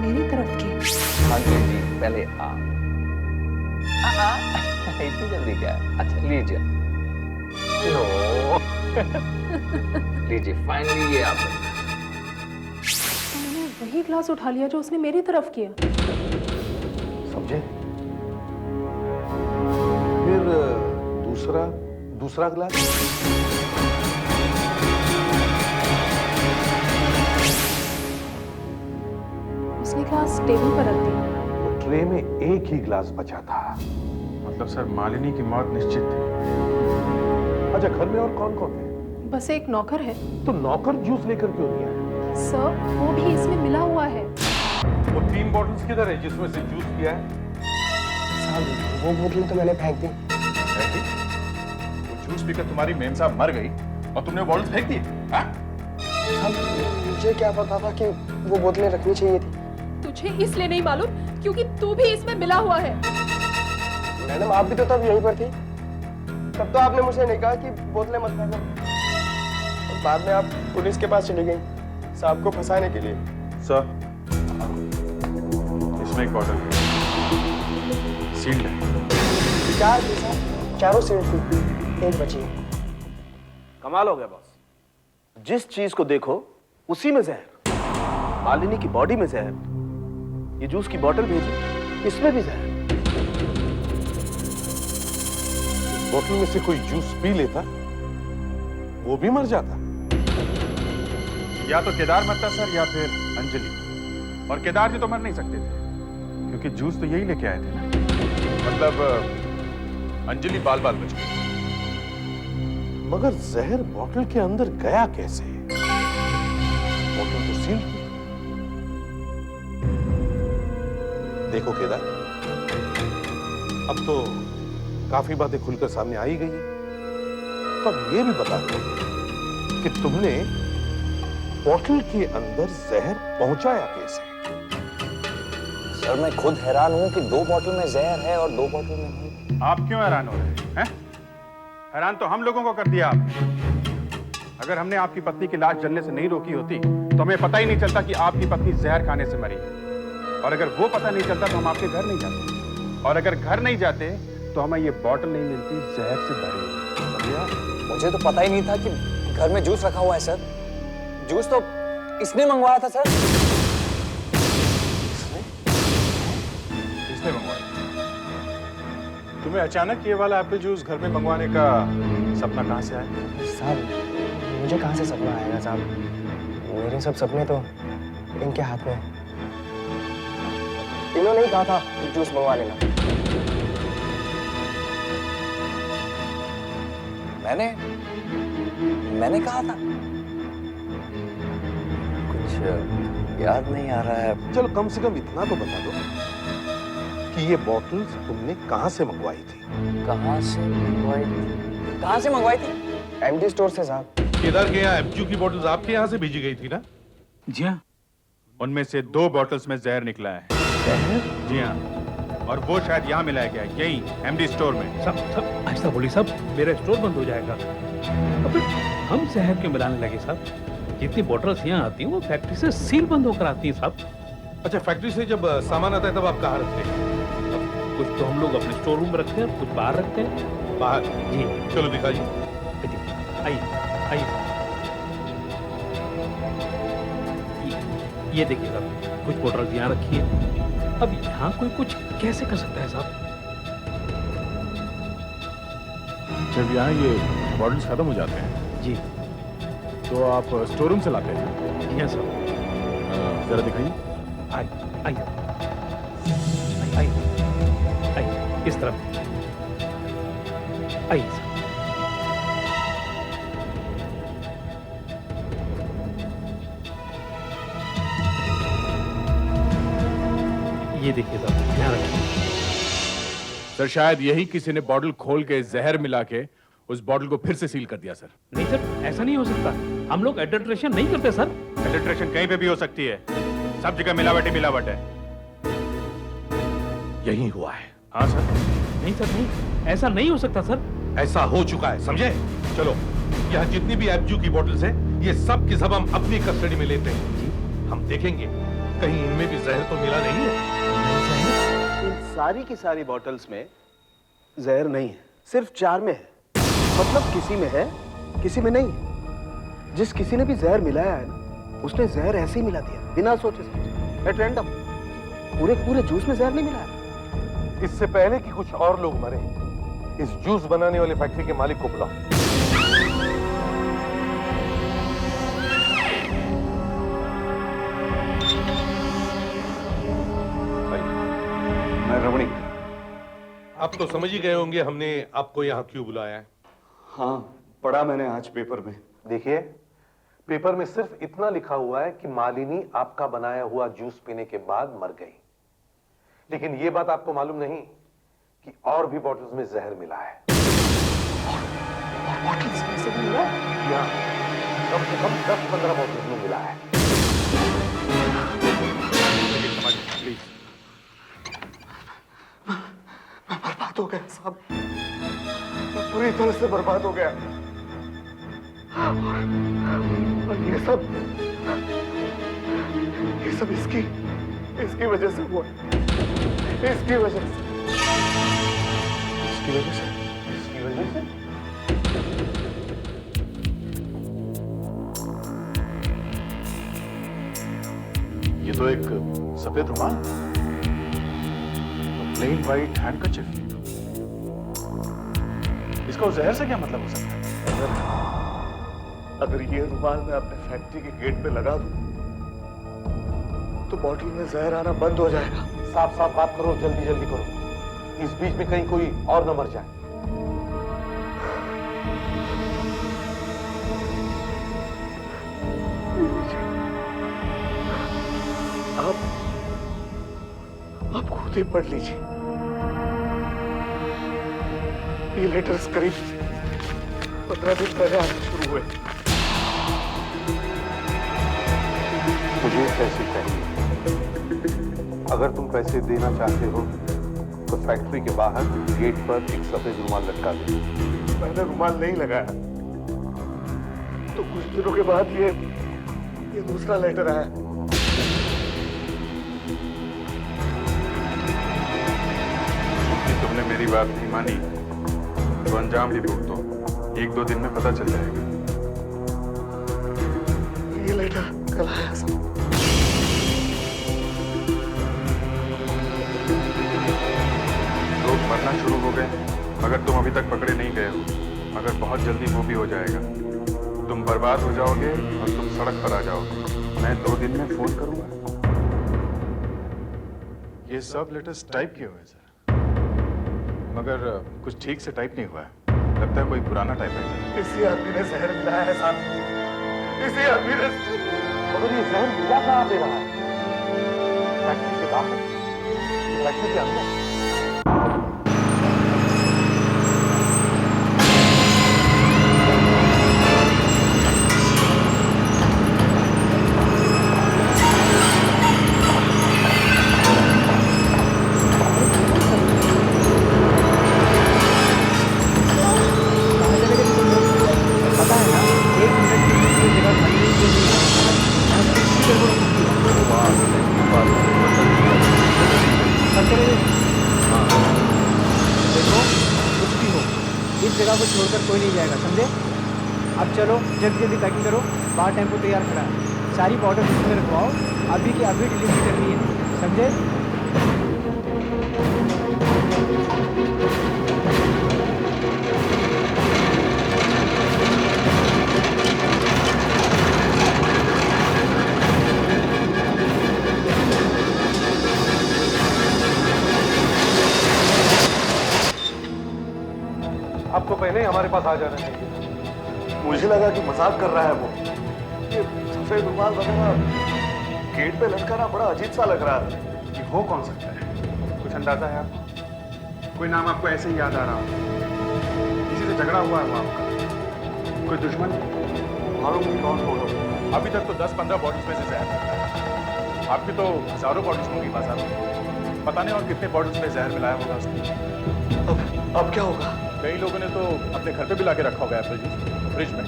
मेरी तरफ के? अंजलि जी पहले आप। इतनी जल्दी क्या है? अच्छा लीजिए। नो लीजिए फाइनली ये आप। मैंने वही ग्लास उठा लिया जो उसने मेरी तरफ किया। समझे? फिर दूसरा ग्लास। उसने ग्लास टेबल पर रख दिया। तो ट्रे में एक ही ग्लास बचा था। मतलब सर मालिनी की मौत निश्चित थी। अच्छा घर में और कौन कौन है? बस एक नौकर है। तो नौकर जूस लेकर क्यों नहीं आया? सर वो भी इसमें मिला हुआ है। वो 3 बॉटल्स किधर है जिसमें से जूस पिया है? साहब वो बोतलें तो मैंने फेंक दी। वो जूस पीकर तुम्हारी मेम साहब मर गई और तुमने वो बॉटल्स फेंक दी? साहब मुझे क्या पता था कि वो बोतलें रखनी चाहिए थी। तुझे इसलिए नहीं मालूम क्योंकि तू भी इसमें मिला हुआ है। मैडम आप भी तो तब यहीं पर थी। तब तो आपने मुझे नहीं कहा कि बोतलें मत फेंको। और बाद में आप पुलिस के पास चली गई साहब को फंसाने के लिए। सर इसमें एक बॉटल सील्ड है। 4 थी साहब, चारों सील्ड थी, एक बची है। कमाल हो गया बॉस। जिस चीज को देखो उसी में जहर। मालिनी की बॉडी में जहर, ये जूस की बोतल भेजी इसमें भी जहर। बोतल में से कोई जूस पी लेता वो भी मर जाता। या तो केदार मरता सर या फिर अंजलि। और केदार जी तो मर नहीं सकते थे क्योंकि जूस तो यही लेके आए थे ना। मतलब अंजलि बाल बाल बच गई। मगर जहर बोतल के अंदर गया कैसे? बोतल तो सील थी। देखो केदार, अब तो काफी बातें खुलकर सामने आ ही गई है। तो अब ये भी बता दो कि तुमने बोतल के अंदर जहर पहुंचाया कैसे? सर मैं खुद हैरान हूं कि 2 बॉटल में जहर है और 2 बॉटल में नहीं। आप क्यों हैरान हो रहे हैं? हैरान तो हम लोगों को कर दिया आपने। अगर हमने आपकी पत्नी की लाश जलने से नहीं रोकी होती तो हमें पता ही नहीं चलता कि आपकी पत्नी जहर खाने से मरी है। और अगर वो पता नहीं चलता तो हम आपके घर नहीं जाते। और अगर घर नहीं जाते तो हमें ये बॉटल नहीं मिलती जहर से भरी। मुझे तो पता ही नहीं था कि घर में जूस रखा हुआ है सर। जूस तो इसने मंगवाया था सर। इसने मंगवाया? तुम्हें अचानक ये वाला एप्पल जूस घर में मंगवाने का सपना कहां से आया? साहब मुझे कहां से सपना आएगा साहब? मेरे सब सपने तो इनके हाथ में हैं। इन्होंने ही कहा था जूस मंगवा लेना। मैंने कहा था? कुछ याद नहीं आ रहा है। चलो कम से कम इतना तो बता दो कि ये बॉटल्स तुमने कहां से मंगवाई थी? कहां से मंगवाई थी? एमडी स्टोर से साहब। केदार के यहाँ एमजू की बॉटल्स आपके यहाँ से भेजी गई थी ना? जी हाँ। उनमें से 2 बॉटल्स में जहर निकला है। जी हाँ, और वो शायद यहाँ मिलाया गया है, यही एमडी स्टोर में। सब ऐसा बोली साहब, मेरा स्टोर बंद हो जाएगा। अब हम जहर क्यों मिलाने लगे साहब? जितनी बॉटल्स यहाँ आती हैं वो फैक्ट्री से सील बंद होकर आती हैं साहब। अच्छा, फैक्ट्री से जब सामान आता है तब आप कहाँ रखते हैं? कुछ तो हम लोग अपने स्टोर रूम में रखते हैं, कुछ बाहर रखते हैं। बाहर? जी। चलो दिखाइए। आइए। ये देखिए साहब, कुछ बॉटल्स यहाँ रखी है। अब यहाँ कोई कुछ कैसे कर सकता है साहब? जब यहाँ ये बॉटल्स खत्म हो जाते हैं जी, तो आप स्टोर रूम से लाते हैं? जी हाँ सर। जरा दिखाइए। आइए, इस तरफ आइए सर। ये देखिए साहब, ध्यान रखिए। सर शायद यही किसी ने बॉटल खोल के जहर मिला के उस बॉटल को फिर से सील कर दिया सर। नहीं सर, ऐसा नहीं हो सकता। हम लोग एडल्ट्रेशन नहीं करते सर। एडल्ट्रेशन कहीं पे भी हो सकती है, सब जगह मिलावट ही मिलावट है। यही हुआ है। हाँ सर। नहीं सर, नहीं, ऐसा नहीं हो सकता सर। ऐसा हो चुका है, समझे? चलो, यहाँ जितनी भी एमजू की बॉटल्स हैं, ये सब की सब हम अपनी कस्टडी में लेते हैं। हम देखेंगे कहीं इनमें भी जहर तो मिला नहीं है? इन सारी की सारी बॉटल्स में जहर नहीं है, सिर्फ 4 में है। मतलब किसी में है, किसी में नहीं है। जिस किसी ने भी जहर मिलाया है ना, उसने जहर ऐसे ही मिला दिया, बिना सोचे समझे, एट रैंडम। पूरे जूस में जहर नहीं मिलाया। इससे पहले कि कुछ और लोग मरे, इस जूस बनाने वाले फैक्ट्री के मालिक को बुलाओ। मैं रमणी। आप तो समझ ही गए होंगे हमने आपको यहाँ क्यों बुलाया है। हाँ, पढ़ा मैंने आज पेपर में। देखिए, पेपर में सिर्फ इतना लिखा हुआ है कि मालिनी आपका बनाया हुआ जूस पीने के बाद मर गई, लेकिन यह बात आपको मालूम नहीं कि और भी बॉटल्स में जहर मिला है। और बॉटल्स में से मिला? कम से कम 10-15 बॉटल्स में मिला है। प्लीज। मैं बर्बाद हो गया साहब, मैं पूरी तरह से बर्बाद हो गया। और ये सब इसकी वजह से हुआ। इसकी वजह से ये तो एक सफेद रुमाल, प्लेन व्हाइट हैंडकरचिफ। इसका उस जहर से क्या मतलब हो सकता है? अगर ये रुमाल मैं अपने फैक्ट्री के गेट पे लगा दूं, तो बॉटल में जहर आना बंद हो जाएगा। साफ साफ बात करो, जल्दी जल्दी करो, इस बीच में कहीं कोई और न मर जाए। आप खुद ही पढ़ लीजिए। ये लेटर्स करीब 15 दिन पहले आने शुरू हुए। मुझे पैसे चाहिए। अगर तुम पैसे देना चाहते हो तो फैक्ट्री के बाहर गेट पर एक सफेद रुमाल लटका दो। मैंने रुमाल नहीं लगाया, तो कुछ दिनों के बाद ये दूसरा लेटर आया। तुमने मेरी बात नहीं मानी तो अंजाम भी भुगतो। 1-2 दिन में पता चल जाएगा। ये लेटर कल आया सब। लोग मरना शुरू हो गए, मगर तुम अभी तक पकड़े नहीं गए हो। मगर बहुत जल्दी वो भी हो जाएगा। तुम बर्बाद हो जाओगे और तुम सड़क पर आ जाओगे। मैं 2 दिन में फोन करूंगा। ये सब लेटर्स टाइप किए हुए सर, मगर कुछ ठीक से टाइप नहीं हुआ है। लगता है कोई पुराना टाइप है। इसी आदमी ने जहर मिलाया है साहब, इसी आदमी ने। मगर ये जहर मिला कहाँ दे रहा है? फैक्ट्री के बाहर, फैक्ट्री के अंदर? जगह को छोड़कर कोई नहीं जाएगा, समझे? अब चलो जल्दी जल्दी पैकिंग करो, बाहर टेम्पो तैयार खड़ा है, सारी बॉटल इसमें रखवाओ, अभी की अभी डिलीवरी करनी है, समझे? आपको पहले ही हमारे पास आ जाना चाहिए। मुझे लगा कि मजाक कर रहा है वो। ये सफेद रुमाल वगैरह गेट पे लटकाना बड़ा अजीब सा लग रहा है। ये हो कौन सकता है? कुछ अंदाजा है आपको? कोई नाम आपको ऐसे ही याद आ रहा हो? किसी से झगड़ा हुआ है वो आपका? कोई दुश्मन? मालूम नहीं कौन होगा। अभी तक तो 10-15 बॉटल्स में से जहर मिला है। आपकी तो हजारों बॉटल्स होंगी बाजार में। पता नहीं और कितने बॉटल्स में जहर मिलाया होगा उसने। अब क्या होगा? कई लोगों ने तो अपने घर पे भी लाके रखा होगा एप्पल जूस फ्रिज में,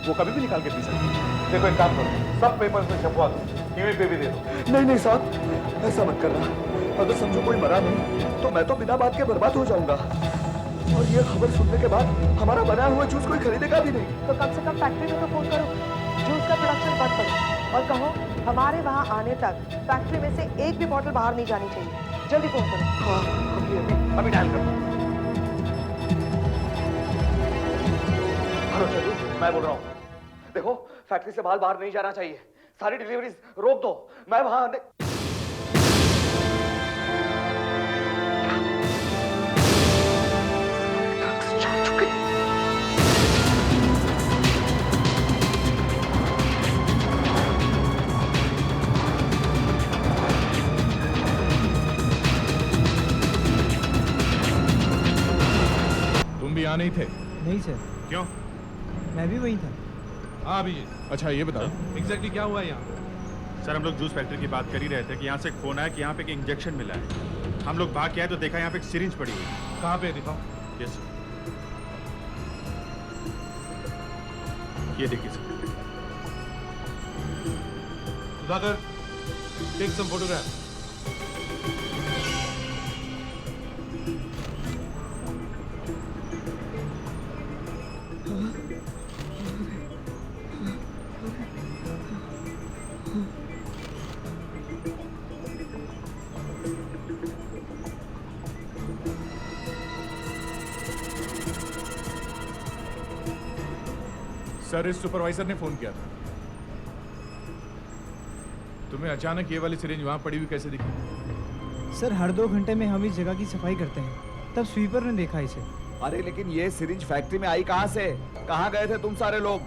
वो कभी भी निकाल के पी सकते हैं। देखो एक काम करो, सब पेपर में छपवा दो। टीवी पे भी दे दो। नहीं नहीं साहब, ऐसा मत करना। अगर समझो कोई मरा नहीं तो मैं तो बिना बात के बर्बाद हो जाऊंगा, और ये खबर सुनने के बाद हमारा बनाया हुआ जूस कोई खरीदेगा भी नहीं। तो कम से कम फैक्ट्री में तो फोन करो, जूस का प्रोडक्शन बंद करो और कहो हमारे वहाँ आने तक फैक्ट्री में से एक भी बॉटल बाहर नहीं जानी चाहिए। जल्दी फोन करो। हाँ, अभी डायल करो। हेलो चंदू, मैं बोल रहा हूँ। देखो फैक्ट्री से माल बाहर नहीं जाना चाहिए, सारी डिलीवरीज रोक दो। मैं वहां आने... तुम भी यहाँ नहीं थे? नहीं सर। क्यों? मैं भी वही था। हाँ अभिजीत। अच्छा ये बताओ एग्जैक्टली क्या हुआ है यहाँ? सर हम लोग जूस फैक्ट्री की बात कर ही रहे थे कि यहाँ से एक फोन आया कि यहाँ पे एक इंजेक्शन मिला है। हम लोग भाग के आए तो देखा यहाँ पे एक सिरिंज पड़ी हुई है। कहाँ पे दिखाओ? यस सर, ये देखिए sir. Sudhakar, take some photograph. Sir इस सुपरवाइजर ने फोन किया था। तुम्हें अचानक ये वाली सिरिंज वहां पड़ी हुई कैसे दिखी? सर हर 2 घंटे में हम इस जगह की सफाई करते हैं, तब स्वीपर ने देखा इसे। अरे लेकिन ये सिरिंज फैक्ट्री में आई कहाँ से? कहाँ गए थे तुम सारे लोग?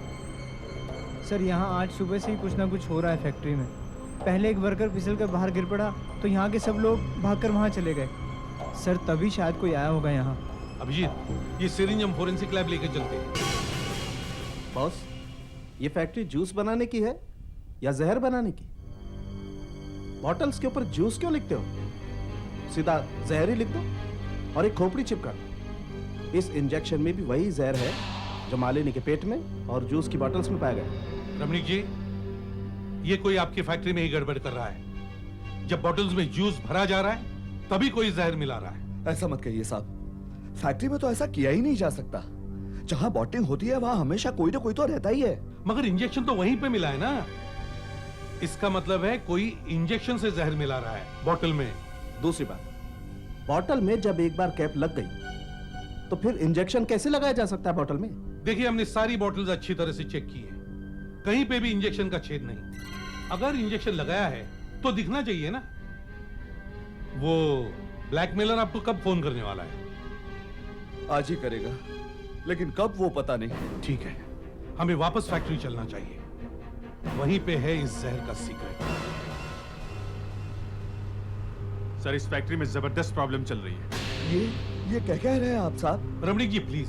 सर यहाँ आज सुबह से ही कुछ ना कुछ हो रहा है फैक्ट्री में। पहले एक वर्कर फिसल कर बाहर गिर पड़ा तो यहाँ के सब लोग भागकर वहाँ चले गए। सर तभी शायद कोई आया होगा यहाँ। अभिजीत, ये सिरिंज हम फोरेंसिक लैब लेके चलते हैं। बॉस, ये फैक्ट्री जूस बनाने की है या जहर बनाने की? बॉटल्स के ऊपर जूस क्यों लिखते हो? सीधा जहर ही लिख दो और एक खोपड़ी चिपका दो। इस इंजेक्शन में भी वही जहर है जो मालिनी के पेट में और जूस की बॉटल्स में पाया गया। रमणीक जी, ये कोई आपकी फैक्ट्री में ही गड़बड़ कर रहा है। जब बॉटल्स में जूस भरा जा रहा है तभी कोई जहर मिला रहा है। ऐसा मत कहिए साहब, फैक्ट्री में तो ऐसा किया ही नहीं जा सकता। जहां बॉटलिंग होती है वहां हमेशा कोई ना कोई तो रहता ही है। मगर इंजेक्शन तो वहीं पे मिला है ना। इसका मतलब है कोई इंजेक्शन से जहर मिला रहा है बॉटल में। दूसरी बात, बॉटल में जब एक बार कैप लग गई तो फिर इंजेक्शन कैसे लगाया जा सकता है बॉटल में? देखिए, हमने सारी बॉटल्स अच्छी तरह से चेक की है, कहीं पे भी इंजेक्शन का छेद नहीं। अगर इंजेक्शन लगाया है तो दिखना चाहिए ना। वो ब्लैकमेलर आपको कब फोन करने वाला है? आज ही करेगा, लेकिन कब वो पता नहीं। ठीक है, हमें वापस फैक्ट्री चलना चाहिए, वहीं पे है इस जहर का सीक्रेट। सर इस फैक्ट्री में जबरदस्त प्रॉब्लम चल रही है। ये क्या कह रहे हैं आप साहब? रमणीक जी प्लीज,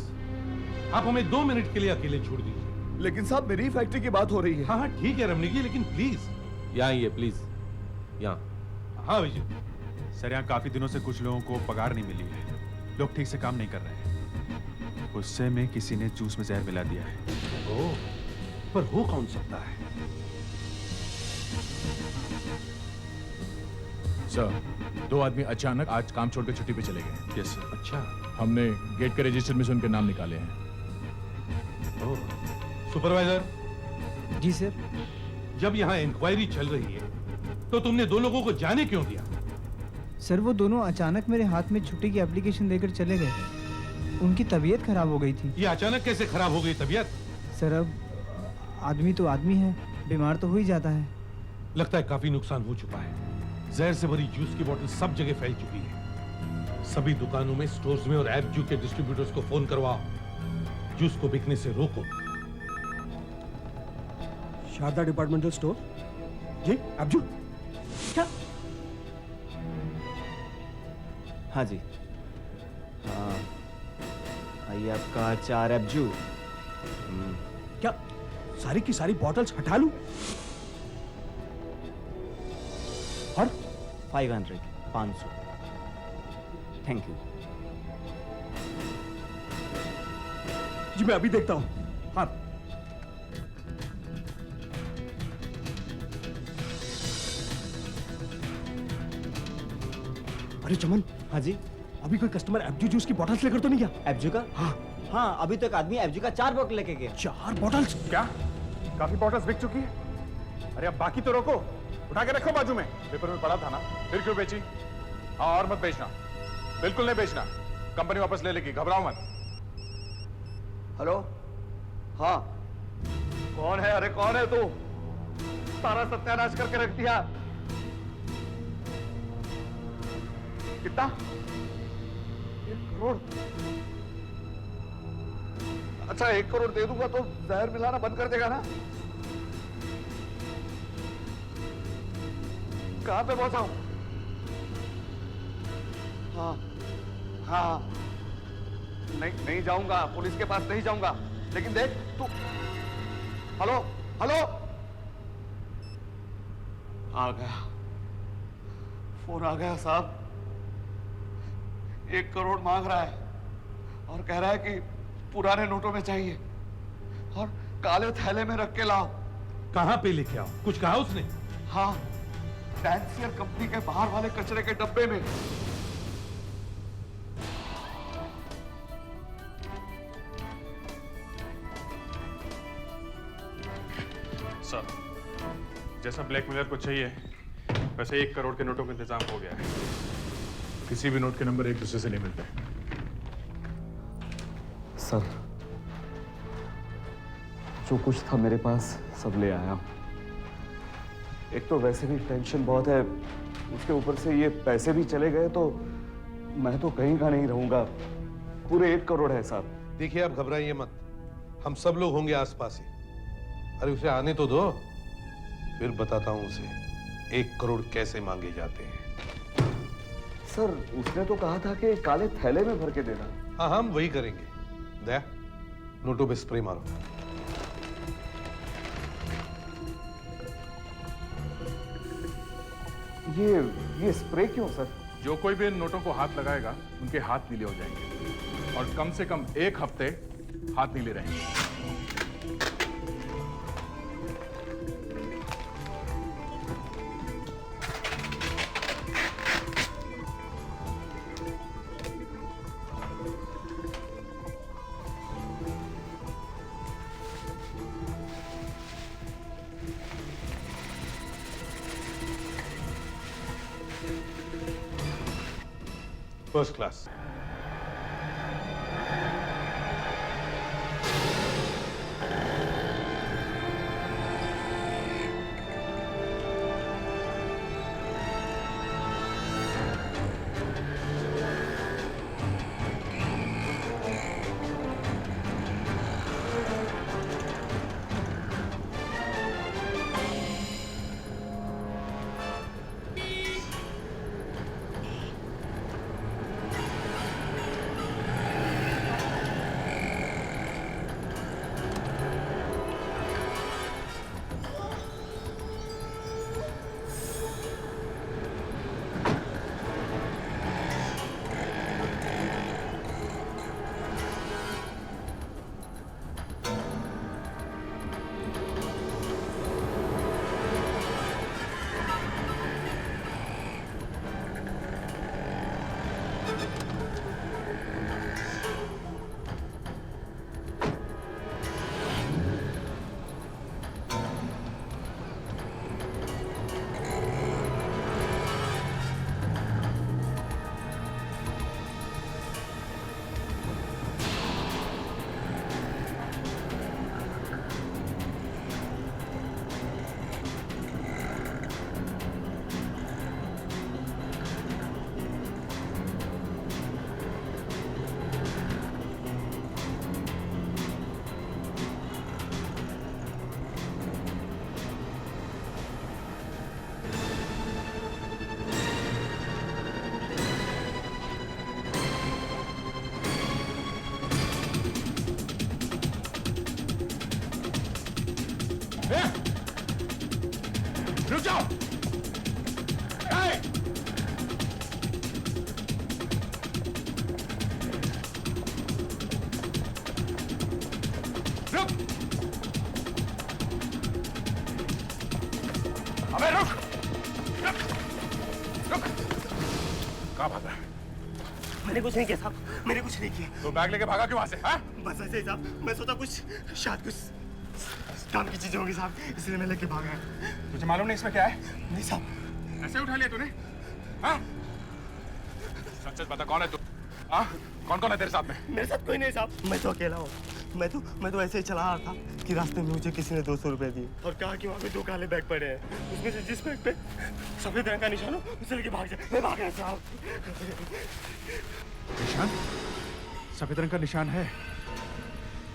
आप हमें 2 मिनट के लिए अकेले छोड़ दीजिए। लेकिन साहब मेरी फैक्ट्री की बात हो रही है। हाँ ठीक है रमणीक जी, लेकिन प्लीज। यहाँ आइए प्लीज, यहाँ। हाँ विजय। सर यहाँ काफी दिनों से कुछ लोगों को पगार नहीं मिली है, लोग ठीक से काम नहीं कर रहे हैं। गुस्से में किसी ने जूस में जहर मिला दिया है। ओह, पर हो कौन सकता है? सर 2 आदमी अचानक आज काम छोड़कर छुट्टी पे चले गए। Yes sir. अच्छा, हमने गेट के रजिस्टर में से उनके नाम निकाले हैं। ओह, सुपरवाइजर। जी सर। जब यहाँ इंक्वायरी चल रही है तो तुमने 2 लोगों को जाने क्यों दिया? सर वो दोनों अचानक मेरे हाथ में छुट्टी की एप्लीकेशन देकर चले गए। उनकी तबीयत खराब हो गई थी। ये अचानक कैसे खराब हो गई तबीयत? सर अब आदमी तो आदमी है, बीमार तो हो ही जाता है। लगता है काफी नुकसान हो चुका है। जहर से भरी जूस की बोतल सब जगह फैल चुकी है। सभी दुकानों में, स्टोर्स में और एपजू के डिस्ट्रीब्यूटर्स को फोन करवाओ, जूस को बिकने से रोको। Sharda departmental store? जी एपजू? क्या? हाँ जी, हाँ आइए आपका 4 एपजू। क्या सारी की सारी बॉटल्स हटा लूं? और 500 थैंक यू। जी मैं अभी देखता हूं। हाँ अरे चमन। हाँ जी। अभी कोई कस्टमर एब्जू जूस की बोतल्स लेकर तो नहीं गया? एब्जू का? हाँ, अभी तो एक आदमी एब्जू का 4 बोतल लेके गया। 4 बोतल्स? क्या? काफी बोतल्स बिक चुकी है। अरे अब बाकी तो रोको, उठा के रखो बाजू में। पेपर में पड़ा था ना, फिर क्यों बेची? हाँ, और मत बेचना, बिल्कुल नहीं बेचना। कंपनी वापस ले लेगी, घबराओ मत। हेलो, हाँ, कौन है? अरे कौन है तू? सारा सत्यानाश करके रख दिया। कितना? 1 करोड़? अच्छा, 1 करोड़ दे दूंगा तो जहर मिलाना बंद कर देगा ना? कहां पे पहुंचा हूं? हाँ हाँ, नहीं जाऊंगा, पुलिस के पास नहीं जाऊंगा। लेकिन देख तू, हेलो हेलो, आ गया, फोन आ गया साहब। 1 करोड़ मांग रहा है और कह रहा है कि पुराने नोटों में चाहिए और काले थैले में रख के लाओ। कहां पे लेके आओ? कुछ कहा उसने? हाँ, डैंसियर कंपनी के बाहर वाले कचरे के डब्बे में। सर, जैसा ब्लैकमेलर को चाहिए वैसे 1 करोड़ के नोटों का इंतजाम हो गया है। किसी भी नोट के नंबर एक दूसरे से नहीं मिलते। सर, जो कुछ था मेरे पास सब ले आया। एक तो वैसे भी टेंशन बहुत है, उसके ऊपर से ये पैसे भी चले गए तो मैं तो कहीं का नहीं रहूंगा। पूरे 1 करोड़ है साहब। देखिए, आप घबराइए मत, हम सब लोग होंगे आसपास ही। अरे उसे आने तो दो, फिर बताता हूं उसे 1 करोड़ कैसे मांगे जाते हैं। सर, उसने तो कहा था कि काले थैले में भर के देना। हाँ, हम वही करेंगे। दया, नोटों पे स्प्रे मारो। ये स्प्रे क्यों सर? जो कोई भी इन नोटों को हाथ लगाएगा उनके हाथ नीले हो जाएंगे और कम से कम 1 हफ्ते हाथ नीले रहेंगे। First class. मैंने कुछ नहीं किया साहब, मैंने कुछ नहीं किया। तो बैग लेके भागा क्यों वहां से? हाँ? बस ऐसे ही साहब, मैं सोचा कुछ शायद कुछ काम की चीजें होंगी साहब, इसलिए मैं लेके भागा। तुझे मालूम नहीं इसमें क्या है? नहीं साहब। ऐसे उठा लिया तूने? हाँ? सच सच बता, कौन है तू? हाँ? कौन कौन है तेरे साथ में? मेरे साथ कोई नहीं साहब, मैं तो अकेला हूँ। मैं तो ऐसे ही चला रहा था कि रास्ते में मुझे किसी ने 200 रुपए दिए और कहा कि वहाँ पे 2 काले बैग पड़े हैं, उसमें से जिस बैग पे सफेद रंग का निशान हो उसे लेके भाग जाए। मैं भाग गया साहब। निशान? सफेद रंग का निशान है?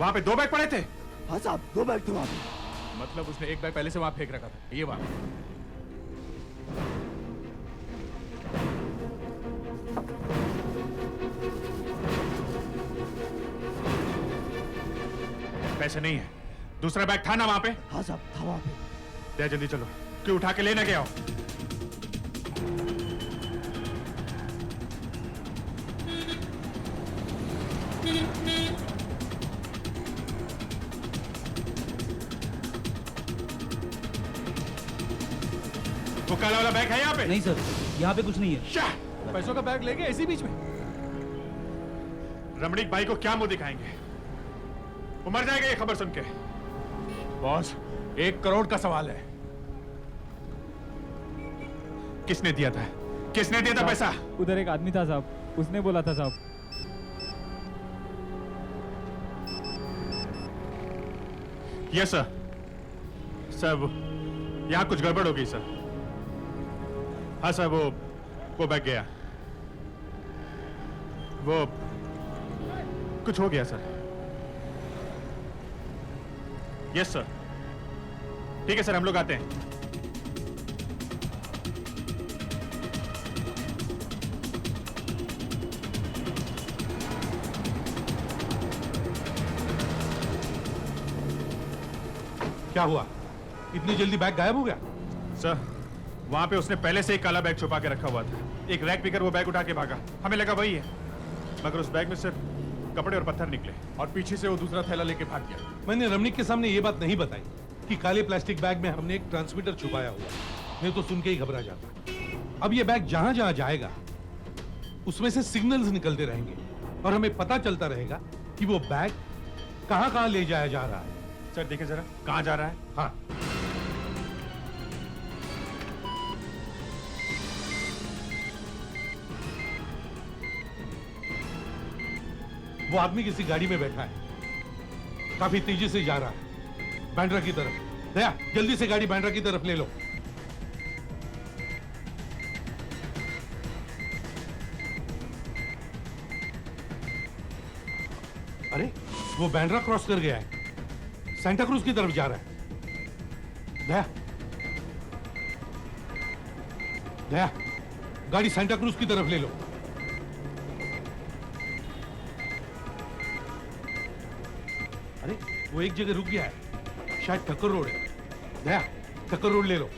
वहाँ पे 2 बैग पड़े थे? हाँ साहब, 2 बैग थे वहाँ पे। मतलब उसने एक बैग पहले से वहाँ फेंक रखा था, ये बात। पैसे नहीं है। दूसरा बैग था ना वहां पे? हाँ साहब, था वहां पे। दे जल्दी चलो, क्यों उठा के लेने गए हो? वो काला वाला बैग है यहाँ पे? नहीं सर, यहाँ पे कुछ नहीं है। क्या? पैसों का बैग ले गए इसी बीच में? रमणीक भाई को क्या मुंह दिखाएंगे? वो मर जाएगा ये खबर सुन के। बॉस, 1 करोड़ का सवाल है। किसने दिया था? किसने दिया था पैसा? उधर एक आदमी था साहब, उसने बोला था साहब। Yes sir. सर यहाँ कुछ गड़बड़ हो गई सर। हाँ सर, वो बैग गया। वो कुछ हो गया सर। Yes sir. ठीक है सर, हम लोग आते हैं। क्या हुआ? इतनी जल्दी बैग गायब हो गया? सर, वहां पे उसने पहले से ही काला बैग छुपा के रखा हुआ था। एक रैक पीकर वो बैग उठा के भागा। हमें लगा वही है, मगर उस बैग में सिर्फ कपड़े और पत्थर निकले और पीछे से वो दूसरा थैला लेके भाग गया। मैंने रमणीक के सामने ये बात नहीं बताई कि काले प्लास्टिक बैग में हमने एक ट्रांसमीटर छुपाया हुआ, नहीं तो सुन के ही घबरा जाता। अब ये बैग जहां जहां जाएगा उसमें से सिग्नल्स निकलते रहेंगे और हमें पता चलता रहेगा कि वो बैग कहां कहां ले जाया जा रहा है। सर देखिए जरा, कहां जा रहा है? हाँ, वो आदमी किसी गाड़ी में बैठा है, काफी तेजी से जा रहा है बांद्रा की तरफ। दया, जल्दी से गाड़ी बांद्रा की तरफ ले लो। अरे, वो बांद्रा क्रॉस कर गया है, सेंटा क्रूज की तरफ जा रहा है। दया, दया, गाड़ी सेंटा क्रूज की तरफ ले लो। अरे, वो एक जगह रुक गया है, शायद ठक्कर रोड है। दया, ठक्कर रोड ले लो।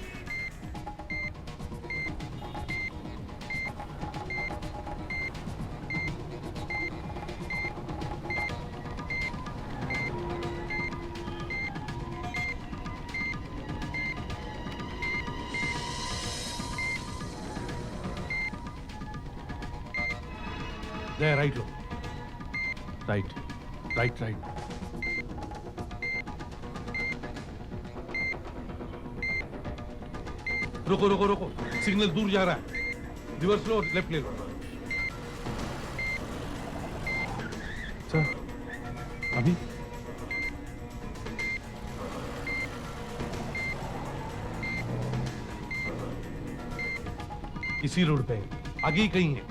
दया, राइट लो। Right, right, right. रोको रोको रोको, सिग्नल दूर जा रहा है। रिवर्स लो, लेफ्ट ले लो। सर, अभी इसी रोड पे आगे ही कहीं है।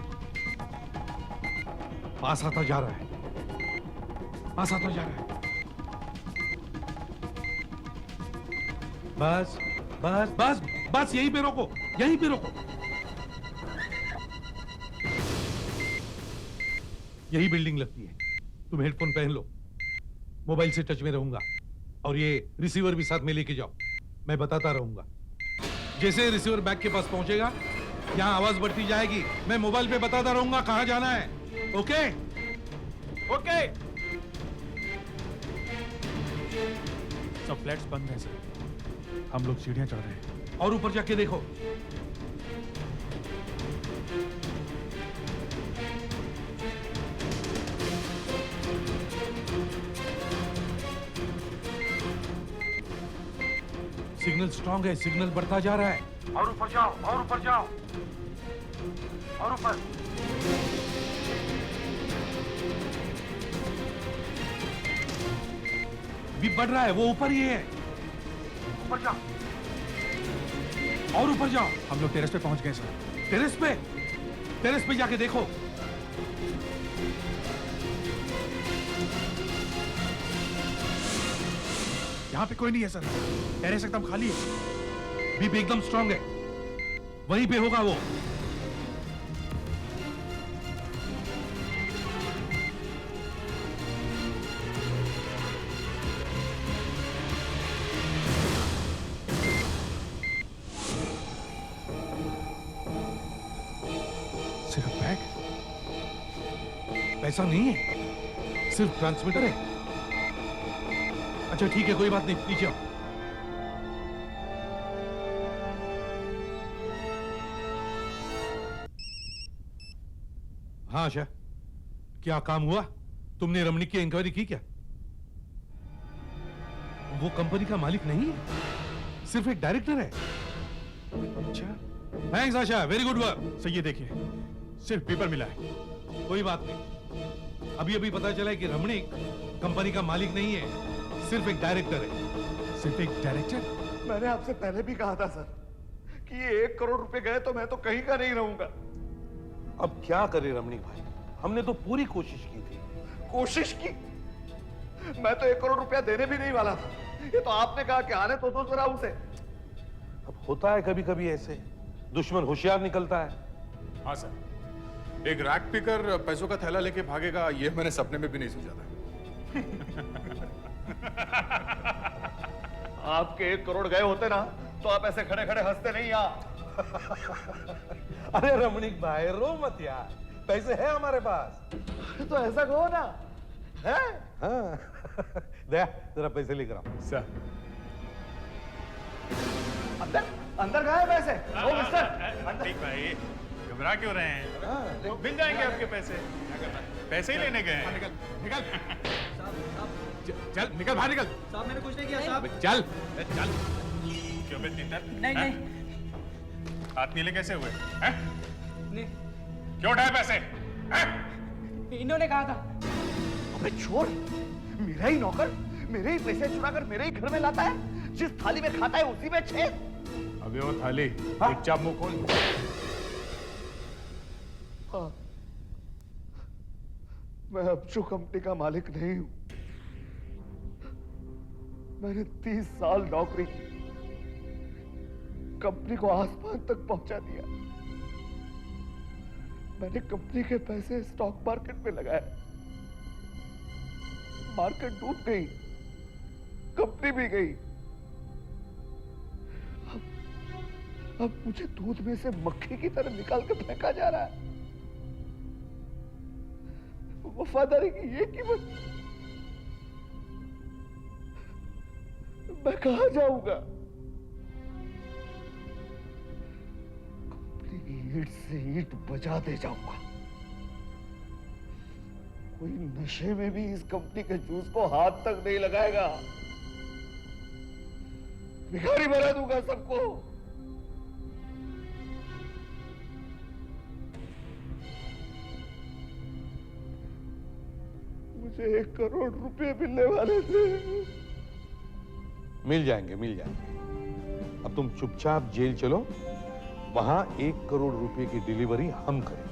पास आता जा रहा है, पास आता जा रहा है। बस बस बस बस, यहीं पे रोको, यहीं पे रोको। यही बिल्डिंग लगती है। तुम हेडफोन पहन लो, मोबाइल से टच में रहूंगा और ये रिसीवर भी साथ में लेके जाओ, मैं बताता रहूंगा। जैसे रिसीवर बैग के पास पहुंचेगा, यहाँ आवाज बढ़ती जाएगी, मैं मोबाइल पे बताता रहूंगा कहां जाना है। Okay okay. सब फ्लैट्स बंद हैं सर, हम लोग सीढ़ियां चढ़ रहे हैं। और ऊपर जाके देखो। सिग्नल स्ट्रांग है, सिग्नल बढ़ता जा रहा है। और ऊपर जाओ, और ऊपर जाओ, और ऊपर। भी बढ़ रहा है, वो ऊपर ही है। ऊपर जाओ, और ऊपर जाओ। हम लोग टेरेस पे पहुंच गए सर। टेरेस पे? टेरेस पे जाके देखो। यहाँ पे कोई नहीं है सर, टेरेस एकदम खाली है। बीप एकदम स्ट्रांग है, वहीं पे होगा वो। सिर्फ बैग, पैसा नहीं है, सिर्फ ट्रांसमीटर है। अच्छा ठीक है, कोई बात नहीं, नीचे आओ। हाँ आशा, क्या काम हुआ? तुमने रमणीक की इंक्वायरी की क्या? वो कंपनी का मालिक नहीं है, सिर्फ एक डायरेक्टर है। अच्छा, थैंक्स आशा, वेरी गुड वर्क। सर ये देखिए, सिर्फ पेपर मिला है। कोई बात नहीं, अभी अभी पता चला है कि रमणीक कंपनी का मालिक नहीं है, सिर्फ एक डायरेक्टर है। सिर्फ एक डायरेक्टर? मैंने आपसे पहले भी कहा था सर कि ये 1 करोड़ रुपए गए तो मैं तो कहीं का नहीं रहूंगा। अब क्या करे रमणीक भाई, हमने तो पूरी कोशिश की थी। कोशिश की? मैं तो 1 करोड़ रुपया देने भी नहीं वाला था। ये तो आपने कहा कि आने तो दो जरा उसे। अब होता है कभी कभी ऐसे, दुश्मन होशियार निकलता है। हाँ सर, एक रैक पिकर पैसों का थैला लेके भागेगा, ये मैंने सपने में भी नहीं सोचा था। आपके 1 करोड़ गए होते ना तो आप ऐसे खड़े खड़े हंसते नहीं यार। अरे रमणीक भाई रो मत यार, पैसे हैं हमारे पास। तो ऐसा कहो ना है। हाँ दया, जरा पैसे लेकर आओ। सर अंदर अंदर गए पैसे? ओ मिस्टर ठीक भाई, घबरा क्यों रहे हैं? मिल जाएंगे आपके पैसे। पैसे ही लेने गए हैं। निकल निकल, चल निकल बाहर निकल। साहब मैंने कुछ नहीं किया साहब। चल चल। क्यों बे तीतर? नहीं नहीं। हाथ नीले कैसे हुए हैं? नहीं। क्यों उठाए पैसे? इन्होंने कहा था। अबे छोड़, मेरा ही नौकर मेरे ही पैसे चुरा कर मेरे ही घर में लाता है। जिस थाली में खाता है उसी में छेद। अबे वो थाली चुपचाप मुंह खोल। हाँ, मैं अब्जू कंपनी का मालिक नहीं हूं। मैंने 30 साल नौकरी की, कंपनी को आसमान तक पहुंचा दिया। मैंने कंपनी के पैसे स्टॉक मार्केट में लगाए, मार्केट डूब गई, कंपनी भी गई। अब मुझे दूध में से मक्खी की तरह निकाल कर फेंका जा रहा है। वफादारी की ये कीमत, मैं कहां जाऊंगा? कंपनी ईंट से ईंट बजा दे जाऊंगा। कोई नशे में भी इस कंपनी के जूस को हाथ तक नहीं लगाएगा। भिखारी बना दूंगा सबको। मुझे 1 करोड़ रुपए मिलने वाले थे। मिल जाएंगे मिल जाएंगे। अब तुम चुपचाप जेल चलो, वहां 1 करोड़ रुपए की डिलीवरी हम करें।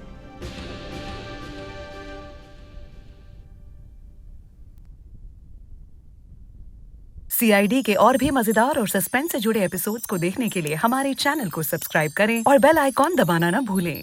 CID के और भी मजेदार और सस्पेंस से जुड़े एपिसोड्स को देखने के लिए हमारे चैनल को सब्सक्राइब करें और बेल आइकॉन दबाना ना भूलें।